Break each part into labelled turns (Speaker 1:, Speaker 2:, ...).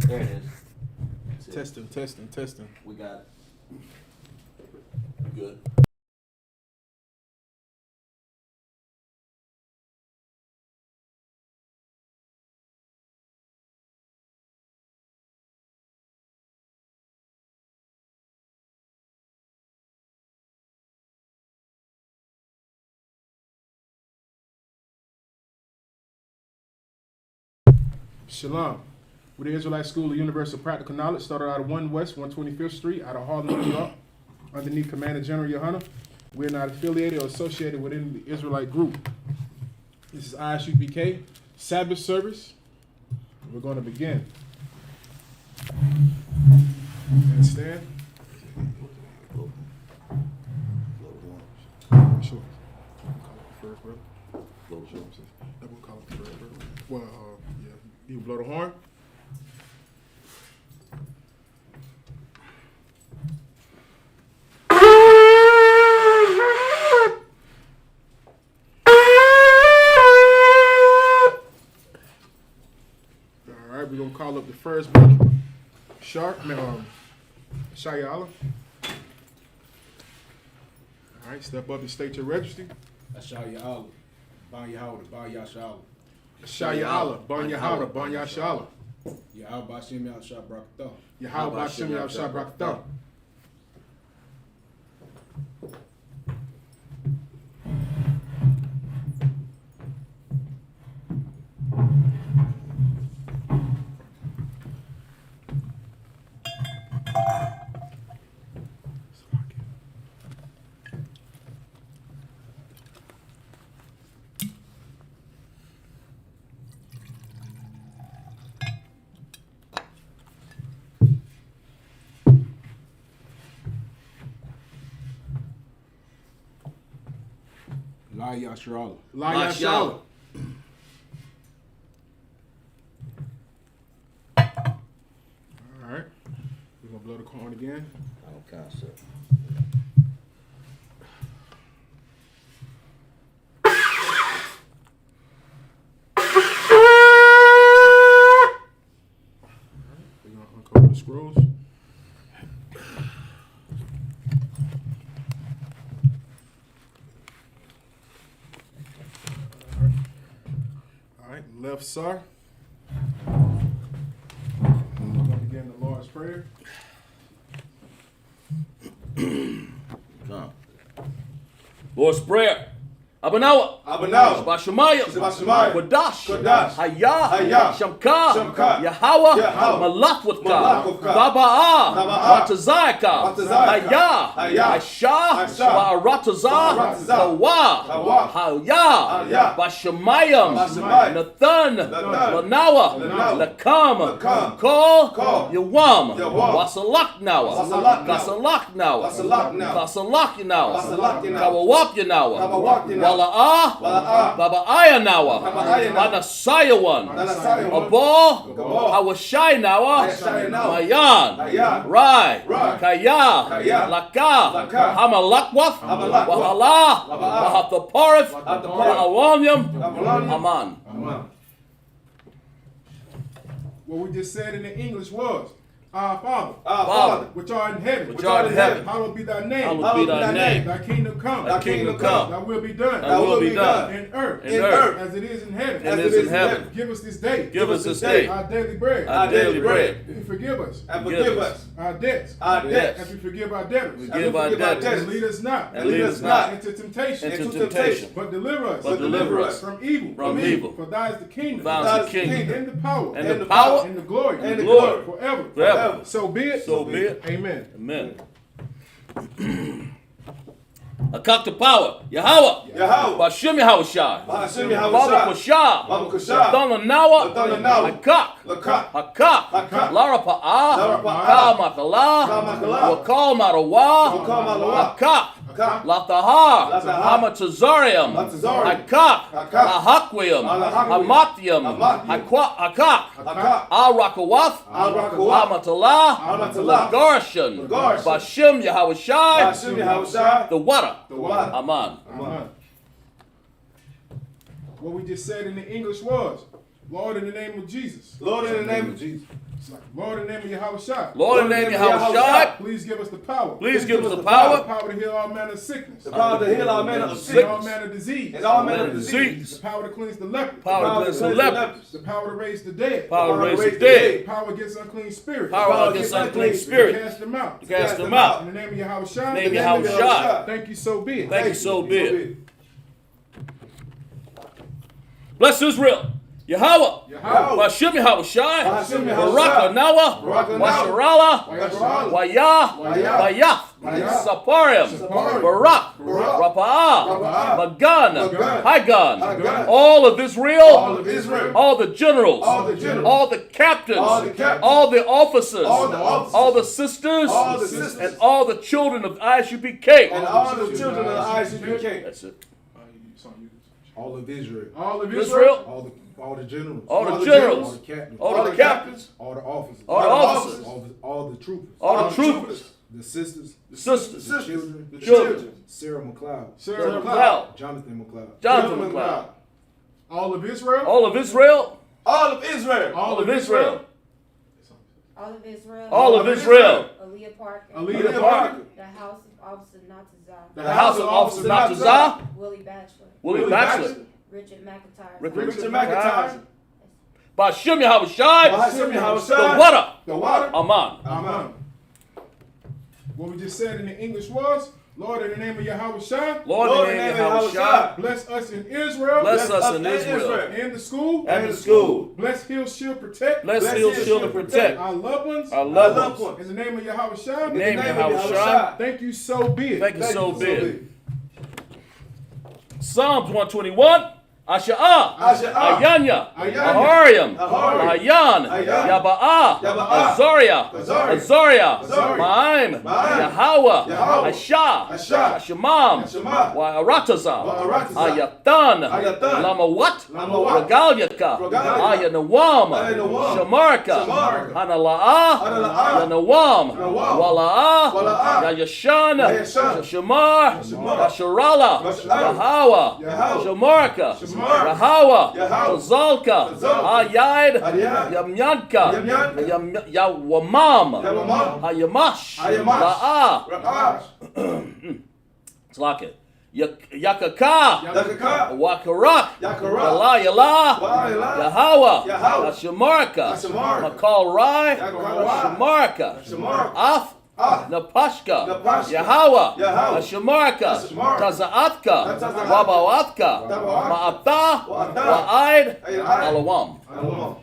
Speaker 1: There it is.
Speaker 2: Testing.
Speaker 1: We got it. Good.
Speaker 2: Shalom. We're the Israelite School of Universal Practical Knowledge, started out of 1 West 125th Street, out of Harlem, New York, underneath Commander General Yohana. We're not affiliated or associated within the Israelite group. This is Isupk Sabbath service. We're going to begin. Understand? Sure. First, brother. Sure. That one call it first, brother. Well, yeah. You blow the horn. All right, we're gonna call up the first brother, Shayala. All right, step up and state your registry.
Speaker 3: Shayala, Ban Yahawda, Ban Yashala.
Speaker 2: Shayala, Ban Yahawda, Ban Yashala.
Speaker 3: Yahawda Bashim Yahshua Brakatah.
Speaker 2: Yahawda Bashim Yahshua Brakatah.
Speaker 3: La Yashrala.
Speaker 2: La Yashala. All right. We're going to blow the horn again.
Speaker 1: I don't count, sir.
Speaker 2: We're going to uncover the scrolls. All right, left side. We're going to begin the Lord's Prayer.
Speaker 1: Come. Lord's Prayer. Abanawa.
Speaker 4: Abanawa.
Speaker 1: Shabashamayim.
Speaker 4: Shabashamayim.
Speaker 1: Kodash.
Speaker 4: Kodash.
Speaker 1: Hayah.
Speaker 4: Hayah.
Speaker 1: Shamka.
Speaker 4: Shamka.
Speaker 1: Yahweh.
Speaker 4: Yahweh.
Speaker 1: Malakwutka.
Speaker 4: Malakwutka.
Speaker 1: Baba'ah.
Speaker 4: Baba'ah.
Speaker 1: Ratazayaka.
Speaker 4: Ratazayaka.
Speaker 1: Hayah.
Speaker 4: Hayah.
Speaker 1: Aisha.
Speaker 4: Aisha.
Speaker 1: Ba'aratazah.
Speaker 4: Ba'aratazah.
Speaker 1: Hawa.
Speaker 4: Hawa.
Speaker 1: Hayah.
Speaker 4: Hayah.
Speaker 1: Bashamayim.
Speaker 4: Bashamayim.
Speaker 1: Nathan.
Speaker 4: Nathan.
Speaker 1: Lanawa.
Speaker 4: Lanawa.
Speaker 1: Lakam.
Speaker 4: Lakam.
Speaker 1: Kol.
Speaker 4: Kol.
Speaker 1: Yawam.
Speaker 4: Yawam.
Speaker 1: Wasalaknawa.
Speaker 4: Wasalaknawa.
Speaker 1: Kasalaknawa.
Speaker 4: Wasalaknawa.
Speaker 1: Kasalaknawa.
Speaker 4: Wasalaknawa.
Speaker 1: Kawawapyanawa.
Speaker 4: Kawawapyanawa.
Speaker 1: Wala'ah.
Speaker 4: Wala'ah.
Speaker 1: Baba Ayanawa.
Speaker 4: Baba Ayanawa.
Speaker 1: Banasayawan.
Speaker 4: Banasayawan.
Speaker 1: Abo.
Speaker 4: Abo.
Speaker 1: Hawashaynawa.
Speaker 4: Hawashaynawa.
Speaker 1: Mayan.
Speaker 4: Mayan.
Speaker 1: Rai.
Speaker 4: Rai.
Speaker 1: Kaya.
Speaker 4: Kaya.
Speaker 1: Laka.
Speaker 4: Laka.
Speaker 1: Hamalakwath.
Speaker 4: Hamalakwath.
Speaker 1: Wahala.
Speaker 4: Wahala.
Speaker 1: Wahathaparif.
Speaker 4: Wahathaparif.
Speaker 1: Wa'awamyam.
Speaker 4: Wa'awamyam.
Speaker 1: Aman.
Speaker 4: Amen.
Speaker 2: What we just said in the English was, Our Father,
Speaker 4: Our Father,
Speaker 2: which art in heaven,
Speaker 1: Which art in heaven.
Speaker 2: hallowed be thy name.
Speaker 1: Hallowed be thy name.
Speaker 2: Thy kingdom come.
Speaker 4: Thy kingdom come.
Speaker 2: Thy will be done.
Speaker 1: Thy will be done.
Speaker 2: In earth.
Speaker 1: In earth.
Speaker 2: As it is in heaven.
Speaker 1: As it is in heaven.
Speaker 2: Give us this day.
Speaker 1: Give us this day
Speaker 2: our daily bread.
Speaker 1: our daily bread.
Speaker 2: And forgive us
Speaker 4: And forgive us
Speaker 2: our debts.
Speaker 4: our debts.
Speaker 2: As we forgive our debtors.
Speaker 1: We
Speaker 4: As
Speaker 1: give
Speaker 4: we
Speaker 1: our
Speaker 4: forgive our
Speaker 1: debtors.
Speaker 4: debtors.
Speaker 2: And lead us not.
Speaker 4: And lead us not
Speaker 2: into temptation.
Speaker 1: into temptation.
Speaker 2: But deliver us.
Speaker 1: But deliver us
Speaker 2: from evil.
Speaker 1: from evil.
Speaker 2: For thine is the kingdom.
Speaker 1: Thine is the kingdom.
Speaker 2: And the power.
Speaker 1: And the power.
Speaker 2: And the glory.
Speaker 1: And the glory.
Speaker 2: Forever.
Speaker 1: Forever.
Speaker 2: So be it.
Speaker 1: So be it.
Speaker 2: Amen.
Speaker 1: Amen. Akak the power. Yahweh.
Speaker 4: Yahweh.
Speaker 1: Bashim Yahushai.
Speaker 4: Bashim
Speaker 1: Baba
Speaker 4: Yahushai.
Speaker 1: Kusha.
Speaker 4: Baba Kusha.
Speaker 1: Donna Nawa.
Speaker 4: Donna Nawa.
Speaker 1: Hakak.
Speaker 4: Lakak.
Speaker 1: Hakak.
Speaker 4: Hakak.
Speaker 1: Lara Pa'a.
Speaker 4: Lara Pa'a.
Speaker 1: Ka Makala.
Speaker 4: Ka Makala.
Speaker 1: Wakal Marawa.
Speaker 4: Wakal Marawa.
Speaker 1: Hakak.
Speaker 4: Hakak.
Speaker 1: Latahar.
Speaker 4: Latahar.
Speaker 1: Hamatazarium.
Speaker 4: Hamatazarium.
Speaker 1: Hakak.
Speaker 4: Hakak.
Speaker 1: Lahakwium.
Speaker 4: Lahakwium.
Speaker 1: Hamatium.
Speaker 4: Hamatium.
Speaker 1: Hakak.
Speaker 4: Hakak.
Speaker 1: Al-Rakawath.
Speaker 4: Al-Rakawath.
Speaker 1: Hamatala.
Speaker 4: Hamatala.
Speaker 1: Garshan.
Speaker 4: Garshan.
Speaker 1: Bashim Yahushai.
Speaker 4: Bashim Yahushai.
Speaker 1: The water.
Speaker 4: The water.
Speaker 1: Aman.
Speaker 2: Amen. What we just said in the English was, Lord, in the name of Jesus.
Speaker 4: Lord, in the name of Jesus.
Speaker 2: It's like, Lord, in the name of Yahweh Shai.
Speaker 1: Lord, in the name of Yahweh Shai,
Speaker 2: Please give us the power.
Speaker 1: please give us the
Speaker 2: The
Speaker 1: power
Speaker 2: power to heal all manner of sickness.
Speaker 4: The power to heal all manner of
Speaker 2: And all
Speaker 4: sickness.
Speaker 2: manner of disease.
Speaker 4: And all manner
Speaker 1: and
Speaker 4: of
Speaker 1: disease,
Speaker 4: disease.
Speaker 2: The power to cleanse the leper.
Speaker 1: power to cleanse the lepers,
Speaker 2: The power to raise the dead.
Speaker 1: power to
Speaker 4: Power to
Speaker 1: raise
Speaker 4: raise
Speaker 1: the
Speaker 4: the
Speaker 1: dead,
Speaker 2: The power against unclean spirits.
Speaker 1: power against unclean spirits,
Speaker 2: Cast them out.
Speaker 1: to cast them
Speaker 2: In
Speaker 1: out.
Speaker 2: the name of Yahweh Shai.
Speaker 1: Name Yahweh Shai.
Speaker 2: Thank you, so be it.
Speaker 1: Thank you, so be it. Bless Israel. Yahweh.
Speaker 2: Yahweh.
Speaker 1: Bashem Yahweh Shai.
Speaker 4: Bashem Yahweh
Speaker 1: Barak
Speaker 4: Shai.
Speaker 1: Anawa.
Speaker 4: Barak Anawa.
Speaker 1: Washarala.
Speaker 2: Washarala.
Speaker 1: Wayah.
Speaker 2: Wayah.
Speaker 1: Bayaf.
Speaker 2: Bayaf.
Speaker 1: Saparim.
Speaker 2: Saparim.
Speaker 1: Barak.
Speaker 2: Barak.
Speaker 1: Rapa'ah.
Speaker 2: Rapa'ah.
Speaker 1: Magan.
Speaker 2: Magan.
Speaker 1: Hagan.
Speaker 4: Hagan.
Speaker 1: All of Israel.
Speaker 4: All of Israel.
Speaker 1: All the generals.
Speaker 4: All the generals.
Speaker 1: All the captains.
Speaker 4: All the captains.
Speaker 1: All the officers.
Speaker 4: All the officers.
Speaker 1: All the sisters.
Speaker 4: All the sisters.
Speaker 1: And all the children of ISUPK.
Speaker 4: And all the children of the Isupk.
Speaker 1: That's it.
Speaker 3: All of Israel.
Speaker 2: All of
Speaker 1: Israel.
Speaker 3: All the generals.
Speaker 1: All the generals.
Speaker 3: All the captains.
Speaker 1: All the captains.
Speaker 3: All the officers.
Speaker 1: All the officers.
Speaker 3: All the troopers.
Speaker 1: All the troopers.
Speaker 3: The sisters.
Speaker 1: The sisters.
Speaker 3: The children.
Speaker 1: The children.
Speaker 3: Sarah McLeod.
Speaker 2: Sarah
Speaker 1: McLeod.
Speaker 3: Jonathan McLeod.
Speaker 1: Jonathan McLeod.
Speaker 2: All of Israel.
Speaker 1: All of Israel.
Speaker 4: All of Israel.
Speaker 1: All of Israel.
Speaker 5: All of Israel.
Speaker 1: All of Israel.
Speaker 5: Aaliyah Parker.
Speaker 2: Aaliyah Parker.
Speaker 5: The House of Officer Natazah.
Speaker 1: The House of Officers Natazah.
Speaker 5: Willie Batchelor.
Speaker 1: Willie Batchelor.
Speaker 5: Richard McIntyre.
Speaker 1: Richard
Speaker 4: McIntyre.
Speaker 1: Bashem Yahweh Shai.
Speaker 4: Bashem Yahweh
Speaker 1: The
Speaker 4: Shai.
Speaker 1: water.
Speaker 4: The water.
Speaker 1: Aman.
Speaker 2: Amen. What we just said in the English was, Lord, in the name of Yahweh Shai,
Speaker 1: Lord, in the name of Yahweh Shai.
Speaker 2: bless us in Israel.
Speaker 1: Bless us in
Speaker 4: us in
Speaker 1: Israel.
Speaker 4: Israel.
Speaker 2: And the school.
Speaker 1: And the school.
Speaker 2: Bless, heal, shield, protect.
Speaker 1: Bless, heal, shield, and protect
Speaker 2: our loved ones.
Speaker 1: our
Speaker 4: Our
Speaker 1: loved
Speaker 4: loved
Speaker 1: ones.
Speaker 4: ones.
Speaker 2: In the name of Yahweh Shai.
Speaker 1: In the name of Yahweh Shai.
Speaker 2: Thank you, so be it.
Speaker 1: Thank you, so
Speaker 4: you,
Speaker 1: be
Speaker 4: so
Speaker 1: it.
Speaker 4: be
Speaker 1: Psalms 121. Asha'ah.
Speaker 4: Asha'ah.
Speaker 1: Ayanya.
Speaker 2: Ayanya.
Speaker 1: Ahariam.
Speaker 4: Ahariam.
Speaker 1: Ahayan.
Speaker 4: Ahayan.
Speaker 1: Yaba'ah.
Speaker 4: Yaba'ah.
Speaker 1: Azariah.
Speaker 4: Azariah.
Speaker 1: Azariah.
Speaker 4: Azariah.
Speaker 1: Ma'im.
Speaker 4: Ma'im.
Speaker 1: Yahweh.
Speaker 4: Yahweh.
Speaker 1: Ashah.
Speaker 4: Ashah.
Speaker 1: Ashimam.
Speaker 4: Ashimam.
Speaker 1: Wa'aratazah.
Speaker 4: Wa'aratazah.
Speaker 1: Ayatan.
Speaker 4: Ayatan.
Speaker 1: Lamawat.
Speaker 4: Lamawat.
Speaker 1: Regalyaka.
Speaker 4: Regalyaka.
Speaker 1: Ayanawam.
Speaker 4: Ayanawam.
Speaker 1: Shamarka.
Speaker 4: Shamarka.
Speaker 1: Hanala'ah.
Speaker 4: Hanala'ah.
Speaker 1: Yanawam.
Speaker 4: Yanawam.
Speaker 1: Wala'ah.
Speaker 4: Wala'ah.
Speaker 1: Yayashan.
Speaker 4: Yayashan.
Speaker 1: Shamar.
Speaker 4: Shamar.
Speaker 1: Yasharala.
Speaker 4: Yasharala.
Speaker 1: Yahweh.
Speaker 4: Yahweh.
Speaker 1: Shamarka.
Speaker 4: Shamar.
Speaker 1: Yahweh.
Speaker 4: Yahweh.
Speaker 1: Tazalka.
Speaker 4: Tazalka.
Speaker 1: Ayad.
Speaker 4: Ayad.
Speaker 1: Yamyanka.
Speaker 4: Yamyanka.
Speaker 1: Yawamam.
Speaker 4: Yawamam.
Speaker 1: Hayamash.
Speaker 4: Hayamash.
Speaker 1: La'ah.
Speaker 4: Ra'ah.
Speaker 1: Tlaka. Yakaka.
Speaker 4: Yakaka.
Speaker 1: Wakarak.
Speaker 4: Yakarak.
Speaker 1: Yala Yala.
Speaker 4: Yala.
Speaker 1: Yahweh.
Speaker 4: Yahweh.
Speaker 1: Shamarka.
Speaker 4: Shamarka.
Speaker 1: Makal Rai.
Speaker 4: Yakal Rai.
Speaker 1: Shamarka.
Speaker 4: Shamarka.
Speaker 1: Af.
Speaker 4: Ah.
Speaker 1: Napashka.
Speaker 4: Napashka.
Speaker 1: Yahweh.
Speaker 4: Yahweh.
Speaker 1: Shamarka.
Speaker 4: Shamarka.
Speaker 1: Tazaatka.
Speaker 4: Tazaatka.
Speaker 1: Wabawatka.
Speaker 4: Wabawatka.
Speaker 1: Ma'ata.
Speaker 4: Wa'ata.
Speaker 1: Wa'aid.
Speaker 4: Aid.
Speaker 1: Alawam.
Speaker 4: Alawam.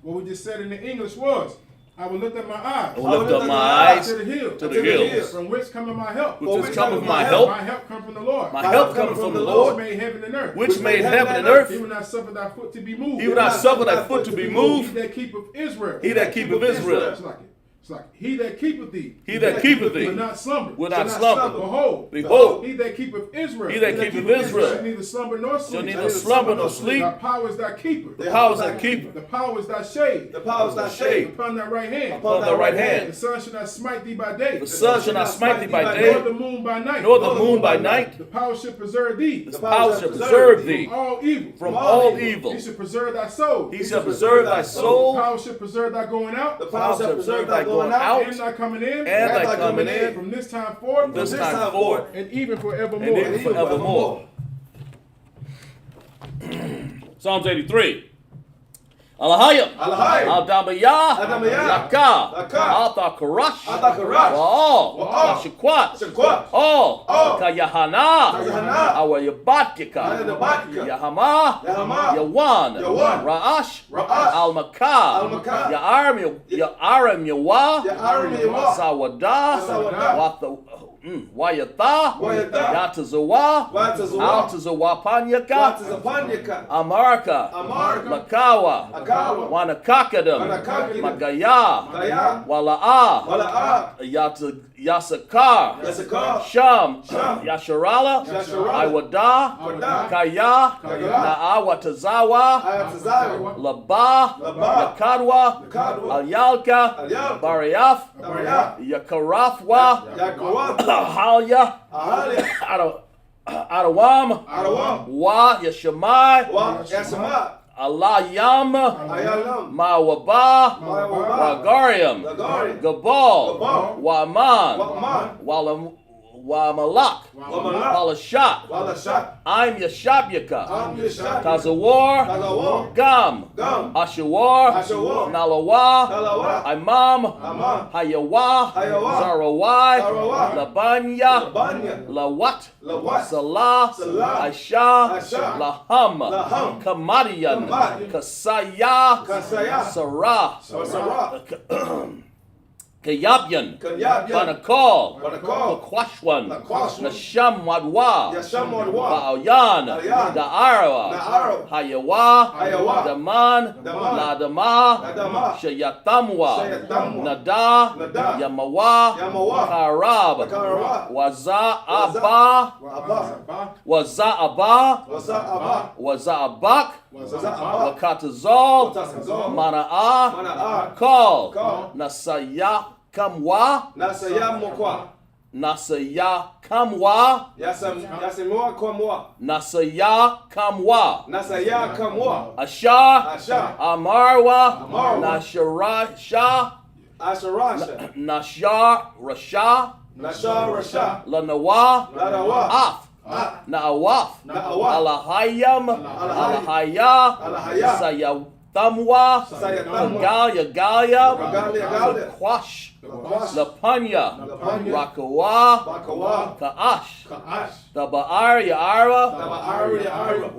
Speaker 2: What we just said in the English was, I will lift up my eyes
Speaker 1: I will lift up my eyes
Speaker 2: to the hill.
Speaker 1: to the hills.
Speaker 2: From which cometh my help.
Speaker 1: Which is cometh my
Speaker 2: My
Speaker 1: help.
Speaker 2: help come from the Lord.
Speaker 1: My help cometh from the
Speaker 2: Which
Speaker 1: Lord,
Speaker 2: made heaven and earth.
Speaker 1: which made heaven and
Speaker 2: He
Speaker 1: earth.
Speaker 2: will not suffer thy foot to be moved.
Speaker 1: He will not suffer thy foot to be
Speaker 2: He
Speaker 1: moved.
Speaker 2: that keepeth Israel.
Speaker 1: He that keepeth Israel.
Speaker 2: It's like it. It's like he that keepeth thee.
Speaker 1: He that keepeth thee
Speaker 2: will not slumber.
Speaker 1: will
Speaker 4: Shall
Speaker 1: not
Speaker 4: not
Speaker 1: slumber.
Speaker 4: slumber.
Speaker 2: Behold,
Speaker 1: Behold,
Speaker 2: he that keepeth Israel.
Speaker 1: he that keepeth Israel
Speaker 2: shall neither slumber nor
Speaker 1: shall
Speaker 2: sleep.
Speaker 1: neither slumber nor sleep.
Speaker 2: Thy power is thy keeper.
Speaker 1: The power is thy keeper.
Speaker 2: The power is thy shade.
Speaker 4: The power is thy shade.
Speaker 2: Upon thy right hand.
Speaker 1: Upon thy right
Speaker 2: The
Speaker 1: hand.
Speaker 2: sun shall not smite thee by day.
Speaker 1: The sun shall not smite thee by
Speaker 2: Nor
Speaker 1: day,
Speaker 2: the moon by night.
Speaker 1: nor the moon by night.
Speaker 2: The power shall preserve thee
Speaker 1: The power shall preserve thee
Speaker 2: from all evil.
Speaker 1: from all evil.
Speaker 2: He shall preserve thy soul.
Speaker 1: He shall preserve thy
Speaker 2: The
Speaker 1: soul,
Speaker 2: power shall preserve thy going out.
Speaker 4: The
Speaker 1: power shall preserve thy going out,
Speaker 2: And thy coming in.
Speaker 1: and thy coming in,
Speaker 2: From this time forth.
Speaker 1: this time forth,
Speaker 2: And even forevermore.
Speaker 1: and even forevermore. Psalms 83. Alahayim.
Speaker 4: Alahayim.
Speaker 1: Al-Damayah.
Speaker 4: Al-Damayah.
Speaker 1: Laka.
Speaker 4: Laka.
Speaker 1: Al-Thakarash.
Speaker 4: Al-Thakarash.
Speaker 1: Wa'al.
Speaker 4: Wa'al.
Speaker 1: Shakwat.
Speaker 4: Shakwat.
Speaker 1: All.
Speaker 4: All.
Speaker 1: Kayahana.
Speaker 4: Kayahana.
Speaker 1: Awayabatkika.
Speaker 4: Ayabatkika.
Speaker 1: Yahama.
Speaker 4: Yahama.
Speaker 1: Yawan.
Speaker 4: Yawan.
Speaker 1: Ra'ash.
Speaker 4: Ra'ash.
Speaker 1: Al-Makah.
Speaker 4: Al-Makah.
Speaker 1: Ya'arim. Ya'arim Yawa.
Speaker 4: Ya'arim Yawa.
Speaker 1: Sawada.
Speaker 4: Sawada.
Speaker 1: Wayatha.
Speaker 4: Wayatha.
Speaker 1: Yatazawa.
Speaker 4: Watazawa.
Speaker 1: Altazawapanyaka.
Speaker 4: Watazapanyaka.
Speaker 1: Amarka.
Speaker 4: Amarka.
Speaker 1: Lakawa.
Speaker 4: Akawa.
Speaker 1: Wanakakadam.
Speaker 4: Wanakakadam.
Speaker 1: Magaya.
Speaker 4: Gaya.
Speaker 1: Wala'ah.
Speaker 4: Wala'ah.
Speaker 1: Yasakar.
Speaker 4: Yasakar.
Speaker 1: Sham.
Speaker 4: Sham.
Speaker 1: Yasharala.
Speaker 4: Yasharala.
Speaker 1: Iwada.
Speaker 4: Iwada.
Speaker 1: Kaya.
Speaker 4: Kaya.
Speaker 1: Naawatazawa.
Speaker 4: Ayatazawa.
Speaker 1: Laba.
Speaker 4: Laba.
Speaker 1: Yakadwa.
Speaker 4: Yakadwa.
Speaker 1: Alyalka.
Speaker 4: Alyalka.
Speaker 1: Bariaf.
Speaker 4: Bariaf.
Speaker 1: Yakarafwa.
Speaker 4: Yakarafwa.
Speaker 1: Halya.
Speaker 4: Ahalia.
Speaker 1: Adawam.
Speaker 4: Adawam.
Speaker 1: Wa Yashamai.
Speaker 4: Wa Yasama.
Speaker 1: Alayam,
Speaker 4: Ayalam.
Speaker 1: Mawaba,
Speaker 4: Mawaba.
Speaker 1: Wagarium,
Speaker 4: Lagari.
Speaker 1: Gabal,
Speaker 4: Gabal.
Speaker 1: Waman,
Speaker 4: Waman.
Speaker 1: Wamalak,
Speaker 4: Wamalak.
Speaker 1: Palashat,
Speaker 4: Walashat.
Speaker 1: I'm Yashabyaka,
Speaker 4: Am Yeshab.
Speaker 1: Tazawar,
Speaker 4: Tagawar.
Speaker 1: Gam,
Speaker 4: Gam.
Speaker 1: Ashawar,
Speaker 4: Ashawar.
Speaker 1: Nalawa,
Speaker 4: Talawa.
Speaker 1: Imam,
Speaker 4: Amam.
Speaker 1: Hayawa,
Speaker 4: Hayawa.
Speaker 1: Zarawai,
Speaker 4: Zarawai.
Speaker 1: Labanya,
Speaker 4: Labanya.
Speaker 1: Lawat,
Speaker 4: Lawat.
Speaker 1: Salah,
Speaker 4: Salah.
Speaker 1: Aisha,
Speaker 4: Aisha.
Speaker 1: Laham,
Speaker 4: Laham.
Speaker 1: Kamadian,
Speaker 4: Kamadian.
Speaker 1: Kasaya,
Speaker 4: Kasaya.
Speaker 1: Sarah,
Speaker 4: Sarah.
Speaker 1: Kayabyan,
Speaker 4: Kanyabyan.
Speaker 1: Banakal,
Speaker 4: Banakal.
Speaker 1: Laquashwan,
Speaker 4: Laquashwan.
Speaker 1: Nasham Wadwa,
Speaker 4: Yasham Wadwa.
Speaker 1: Ba'ayan,
Speaker 4: Ba'ayan.
Speaker 1: Da'arawa,
Speaker 4: Da'arawa.
Speaker 1: Hayawa,
Speaker 4: Hayawa.
Speaker 1: Daman,
Speaker 4: Daman.
Speaker 1: Ladama,
Speaker 4: Ladama.
Speaker 1: Shayatamwa,
Speaker 4: Shayatamwa.
Speaker 1: Nada,
Speaker 4: Nada.
Speaker 1: Yamawa,
Speaker 4: Yamawa.
Speaker 1: Karab,
Speaker 4: Karab.
Speaker 1: Waza Abba,
Speaker 2: Abba.
Speaker 1: Waza Abba,
Speaker 4: Wasa Abba.
Speaker 1: Waza Abak,
Speaker 4: Wasa Abba.
Speaker 1: Wakatazal,
Speaker 4: Wakatazal.
Speaker 1: Mana'a,
Speaker 4: Mana'a.
Speaker 1: Call,
Speaker 4: Call.
Speaker 1: Nasaya Kamwa,
Speaker 4: Nasaya Mokwa.
Speaker 1: Nasaya Kamwa,
Speaker 4: Yasemwa Kwamwa.
Speaker 1: Nasaya Kamwa,
Speaker 4: Nasaya Kamwa.
Speaker 1: Asha,
Speaker 4: Asha.
Speaker 1: Amarwa,
Speaker 4: Amarwa.
Speaker 1: Nasharasha,
Speaker 4: Asharasha.
Speaker 1: Nashar Rasha,
Speaker 4: Nasha Rasha.
Speaker 1: Lanawa,
Speaker 4: Ladawa.
Speaker 1: Af,
Speaker 4: Ah.
Speaker 1: Naawaf,
Speaker 4: Naawaf.
Speaker 1: Alahayam, Alahaya,
Speaker 4: Alahaya.
Speaker 1: Sayatamwa,
Speaker 4: Sayatamwa.
Speaker 1: Galia Galia,
Speaker 4: Galia.
Speaker 1: Quash,
Speaker 4: Laquash.
Speaker 1: Lapanya,
Speaker 4: Lapanya.
Speaker 1: Rakawa,
Speaker 4: Bakawa.
Speaker 1: Kaash,
Speaker 4: Kaash.
Speaker 1: Tabaar Yaara,
Speaker 4: Tabaari Ara.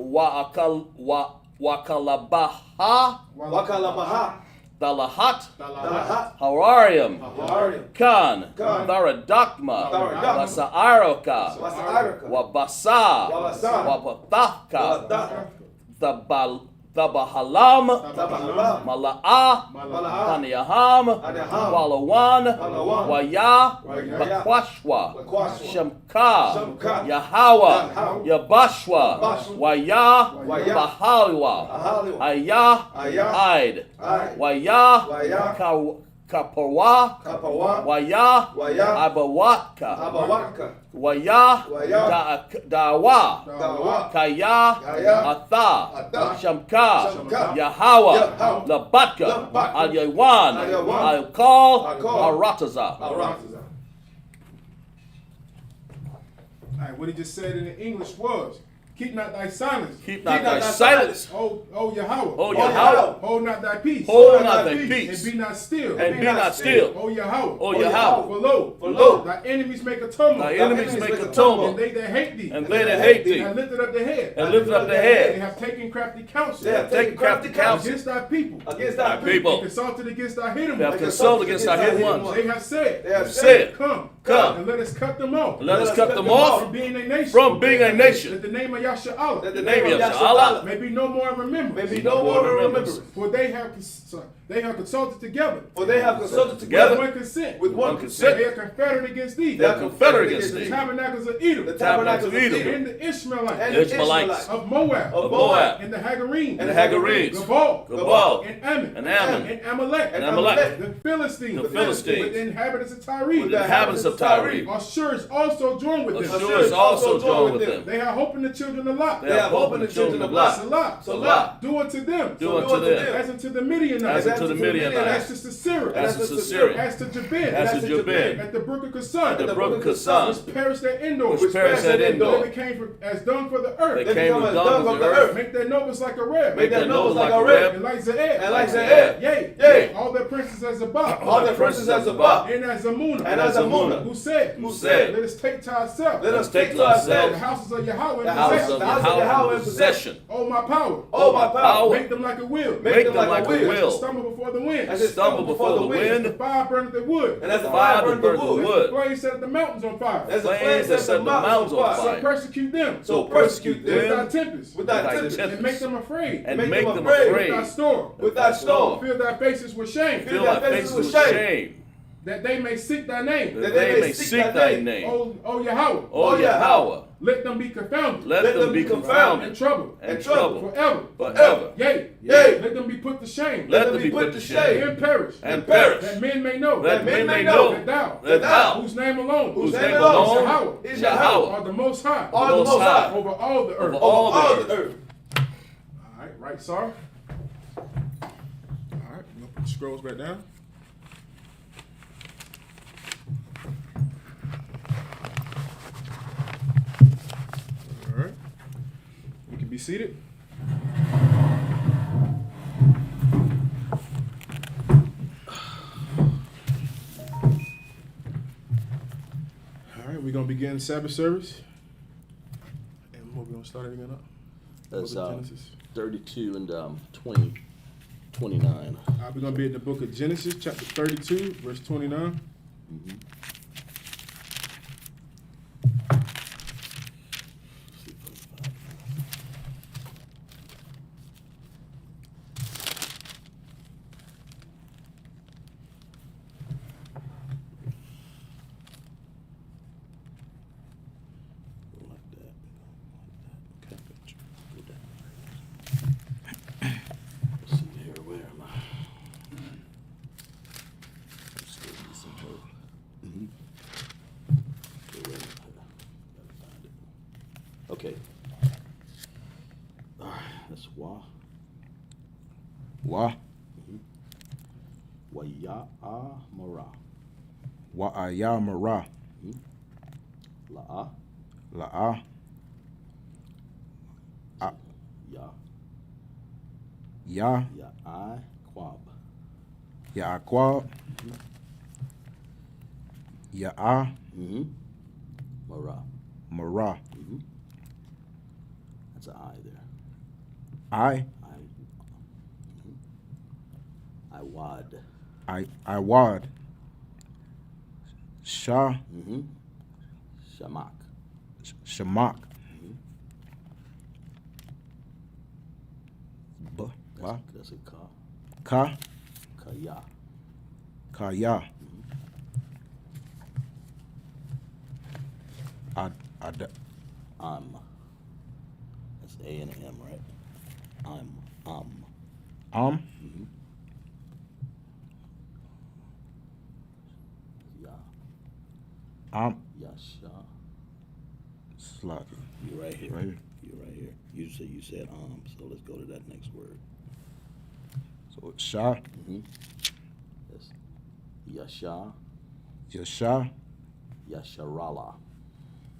Speaker 1: Wakalabaha,
Speaker 4: Wakalabaha.
Speaker 1: Dalahat,
Speaker 4: Dalahat.
Speaker 1: Hararium,
Speaker 4: Hawari.
Speaker 1: Kan,
Speaker 4: Kan.
Speaker 1: Tharadakma,
Speaker 4: Tharadakma.
Speaker 1: Wasaaroka,
Speaker 4: Wasa Araka.
Speaker 1: Wabasa,
Speaker 4: Wabasa.
Speaker 1: Wapathaka, Tabahalam,
Speaker 4: Tabahalam.
Speaker 1: Mala'a,
Speaker 4: Mala'a.
Speaker 1: Taniyaham,
Speaker 4: Taniyaham.
Speaker 1: Walawan,
Speaker 4: Walawan.
Speaker 1: Waya,
Speaker 4: Waya.
Speaker 1: Bakwashwa,
Speaker 4: Bakwashwa.
Speaker 1: Shamka,
Speaker 4: Shamka.
Speaker 1: Yahawa,
Speaker 4: Yahawa.
Speaker 1: Yabashwa,
Speaker 4: Bashwa.
Speaker 1: Waya,
Speaker 4: Waya.
Speaker 1: Bahaliwa,
Speaker 4: Ahaliwa.
Speaker 1: Aya,
Speaker 4: Aya.
Speaker 1: Aid,
Speaker 4: Aid.
Speaker 1: Waya,
Speaker 4: Waya.
Speaker 1: Kapawa,
Speaker 4: Kapawa.
Speaker 1: Waya,
Speaker 4: Waya.
Speaker 1: Abawatka,
Speaker 4: Abawaka.
Speaker 1: Waya,
Speaker 4: Waya.
Speaker 1: Dawa,
Speaker 4: Dawa.
Speaker 1: Kaya,
Speaker 4: Kaya.
Speaker 1: Atha,
Speaker 4: Atha.
Speaker 1: Shamka,
Speaker 4: Shamka.
Speaker 1: Yahawa,
Speaker 4: Yahawa.
Speaker 1: Labatka,
Speaker 4: Labatka.
Speaker 1: Al-Yawan,
Speaker 4: Al-Yawan.
Speaker 1: Al-Kal,
Speaker 4: Al-Kal.
Speaker 1: Arataza.
Speaker 4: Arataza.
Speaker 2: All right, what he just said in the English was, keep not thy silence.
Speaker 1: Keep not thy silence.
Speaker 2: Oh Yahweh.
Speaker 1: O Yahweh,
Speaker 2: Hold not thy peace.
Speaker 1: hold not thy
Speaker 2: And
Speaker 1: peace,
Speaker 2: be not still.
Speaker 1: and be not still.
Speaker 2: O Yahweh.
Speaker 1: O Yahweh,
Speaker 2: For lo,
Speaker 4: lo,
Speaker 2: thy enemies make a tumult.
Speaker 1: thy enemies make a
Speaker 2: And
Speaker 1: tumult,
Speaker 2: they that hate thee.
Speaker 1: and they that hate thee,
Speaker 2: have lifted up their head.
Speaker 1: and lifted up their
Speaker 2: They
Speaker 1: head,
Speaker 2: have taken crafty counsel.
Speaker 4: They have
Speaker 1: taken crafty counsel
Speaker 2: Against thy people.
Speaker 4: Against
Speaker 1: thy
Speaker 4: thy
Speaker 1: people.
Speaker 2: And consulted against thy hidden
Speaker 1: They have
Speaker 2: ones.
Speaker 1: consulted against thy hidden ones.
Speaker 2: They have said,
Speaker 4: They have
Speaker 1: said,
Speaker 2: Come,
Speaker 1: Come.
Speaker 2: and let us cut them off.
Speaker 1: let us cut them
Speaker 2: From
Speaker 1: off
Speaker 2: being a nation.
Speaker 1: from being a
Speaker 2: That
Speaker 1: nation.
Speaker 2: the name of Yahshua
Speaker 4: That the
Speaker 1: name
Speaker 4: name
Speaker 1: of
Speaker 4: of
Speaker 1: Yahshua
Speaker 4: Yahshua
Speaker 2: may be no more in remembrance.
Speaker 4: may be no more in remembrance.
Speaker 2: For they have consulted together
Speaker 4: For they have consulted
Speaker 2: with
Speaker 1: Together.
Speaker 2: one consent.
Speaker 4: with one
Speaker 1: One
Speaker 4: consent.
Speaker 2: They are confederate against thee.
Speaker 1: They are confederate against
Speaker 2: The
Speaker 1: thee.
Speaker 2: tabernacles of Edom.
Speaker 4: The
Speaker 1: Tabernacles of Edom.
Speaker 2: And the Ishmaelites.
Speaker 4: And
Speaker 1: The Ishmaelites.
Speaker 2: Of Moab.
Speaker 4: Of
Speaker 1: Moab.
Speaker 2: And the Hagarenes.
Speaker 1: And the Hagarenes.
Speaker 2: Gabal.
Speaker 1: Gabal.
Speaker 2: And Ammon.
Speaker 1: And Ammon.
Speaker 2: And Amalek.
Speaker 1: And Amalek.
Speaker 2: The Philistines.
Speaker 1: The Philistines.
Speaker 2: With the inhabitants of Tyre.
Speaker 1: With the inhabitants of Tyre.
Speaker 2: Ashur also joined with them.
Speaker 1: Ashur is also joined with them.
Speaker 2: They have hope in the children of Lot.
Speaker 1: They have hope in the children of Lot.
Speaker 2: Salah.
Speaker 4: Salah.
Speaker 2: Do unto them.
Speaker 1: Do unto them
Speaker 2: As unto the Midianites.
Speaker 1: as unto the
Speaker 2: As
Speaker 1: Midianites,
Speaker 2: to Sisera.
Speaker 1: as to Sisera,
Speaker 2: As to Jabin.
Speaker 1: as to Jabin,
Speaker 2: At the brook of Kasan.
Speaker 1: the brook of Kasan,
Speaker 2: Which perished at Endor.
Speaker 1: which perished at
Speaker 2: They
Speaker 1: Endor.
Speaker 2: became as dung for the earth.
Speaker 1: They came
Speaker 4: become
Speaker 1: with
Speaker 4: as
Speaker 1: dung
Speaker 4: dung
Speaker 1: of
Speaker 4: of
Speaker 1: the
Speaker 4: the
Speaker 1: earth,
Speaker 2: Make their nobles like a reb.
Speaker 1: make their nose like a
Speaker 2: And
Speaker 1: rib,
Speaker 2: like Zaed.
Speaker 4: And like Zaed.
Speaker 2: Yea.
Speaker 4: Yea.
Speaker 2: All their princes as Zabak.
Speaker 4: All the princes as above.
Speaker 2: And as Amunah.
Speaker 4: And as Amunah.
Speaker 2: Who said?
Speaker 1: Who said,
Speaker 2: Let us take to ourselves.
Speaker 4: Let us take to
Speaker 2: the
Speaker 4: ourselves
Speaker 2: houses of Yahweh.
Speaker 4: the
Speaker 2: in
Speaker 1: house
Speaker 2: possession.
Speaker 1: of
Speaker 4: the house of Yahweh
Speaker 1: Yahweh
Speaker 4: in
Speaker 1: in possession.
Speaker 2: Oh my power.
Speaker 4: Oh, my power.
Speaker 2: Make them like a wheel.
Speaker 1: Make them like a
Speaker 2: As
Speaker 1: wheel.
Speaker 2: they stumble before the wind.
Speaker 4: As they
Speaker 1: Stumble before the
Speaker 2: The
Speaker 1: wind,
Speaker 2: fire burneth the wood.
Speaker 4: And as the
Speaker 1: fire
Speaker 4: fire burned the
Speaker 1: burned the
Speaker 4: wood.
Speaker 1: wood,
Speaker 2: Flames set the mountains on fire.
Speaker 4: As the
Speaker 1: flames
Speaker 4: flames
Speaker 1: that
Speaker 4: set
Speaker 1: set
Speaker 4: the
Speaker 1: the
Speaker 4: mountains on
Speaker 2: So
Speaker 1: fire.
Speaker 4: fire.
Speaker 2: persecute them.
Speaker 4: So persecute
Speaker 2: With
Speaker 4: them
Speaker 2: thy tempest.
Speaker 4: with thy
Speaker 1: With thy
Speaker 4: tempest.
Speaker 1: tempest.
Speaker 2: And make them afraid.
Speaker 1: and
Speaker 4: Make
Speaker 1: make
Speaker 4: them
Speaker 1: them
Speaker 4: afraid.
Speaker 2: With thy
Speaker 1: afraid.
Speaker 2: store.
Speaker 4: With thy storm.
Speaker 2: Fill thy faces with shame.
Speaker 1: Fill thy faces with shame,
Speaker 2: That they may seek thy name.
Speaker 1: that they may seek thy name.
Speaker 2: O Yahweh.
Speaker 1: O Yahweh,
Speaker 2: Let them be confounded.
Speaker 1: let them be
Speaker 2: And
Speaker 1: confounded
Speaker 2: troubled.
Speaker 1: and troubled
Speaker 2: Forever.
Speaker 1: forever.
Speaker 2: Yea.
Speaker 4: Yea.
Speaker 2: Let them be put to shame.
Speaker 1: Let them be put to shame
Speaker 2: And perish.
Speaker 1: and perish,
Speaker 2: That men may know.
Speaker 1: that men may know
Speaker 2: That thou.
Speaker 1: that thou,
Speaker 2: Whose name alone.
Speaker 1: whose
Speaker 4: name
Speaker 1: name
Speaker 4: alone
Speaker 1: alone
Speaker 2: is
Speaker 1: is
Speaker 4: Yahweh,
Speaker 1: Yahweh,
Speaker 2: Are the most high.
Speaker 4: All the most high.
Speaker 2: Over all the earth.
Speaker 1: Over all
Speaker 4: All
Speaker 1: the
Speaker 4: the earth.
Speaker 2: All right, right, sir. Scrolls back down. All right. You can be seated. All right, we're gonna begin Sabbath service. And what we gonna start it again up?
Speaker 4: That's
Speaker 2: Book of Genesis.
Speaker 4: 32 and 29.
Speaker 2: We're gonna be in the book of Genesis, chapter 32, verse 29.
Speaker 4: Mm-hmm. Okay. That's wa.
Speaker 3: Wa.
Speaker 4: Wa ya mara.
Speaker 3: Wa'aya mara.
Speaker 4: La
Speaker 3: La'a.
Speaker 4: ya
Speaker 3: Ya.
Speaker 4: ya I quab.
Speaker 3: Ya'aqwab. Ya'a.
Speaker 4: Mara.
Speaker 3: Mara.
Speaker 4: That's an I there.
Speaker 3: I.
Speaker 4: I wad.
Speaker 3: Iwad. Shah.
Speaker 4: Shamak.
Speaker 3: Shamak.
Speaker 4: That's a ka.
Speaker 3: Ka.
Speaker 4: Kaya.
Speaker 3: Kaya.
Speaker 4: That's A and an M, right?
Speaker 3: Am.
Speaker 4: Ya. Yasha.
Speaker 3: Slocky.
Speaker 4: You're right here.
Speaker 3: Right here.
Speaker 4: You're right here. You said so let's go to that next word.
Speaker 3: So Shah.
Speaker 4: That's Yasha.
Speaker 3: Yasha.
Speaker 4: Yasharala.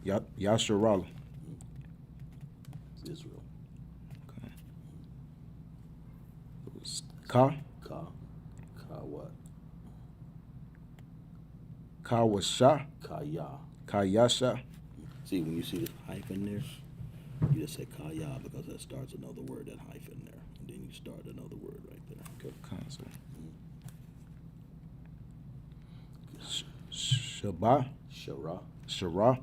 Speaker 3: Yasharala.
Speaker 4: It's Israel.
Speaker 3: Okay. Ka.
Speaker 4: Ka what?
Speaker 3: Ka was Shah.
Speaker 4: Kaya.
Speaker 3: Kayasha.
Speaker 4: See, when you see this hyphen there, you just say kaya because that starts another word, that hyphen there. And then you start another word right there.
Speaker 3: Good concept. Shabbat.
Speaker 4: Shara.
Speaker 3: Shara.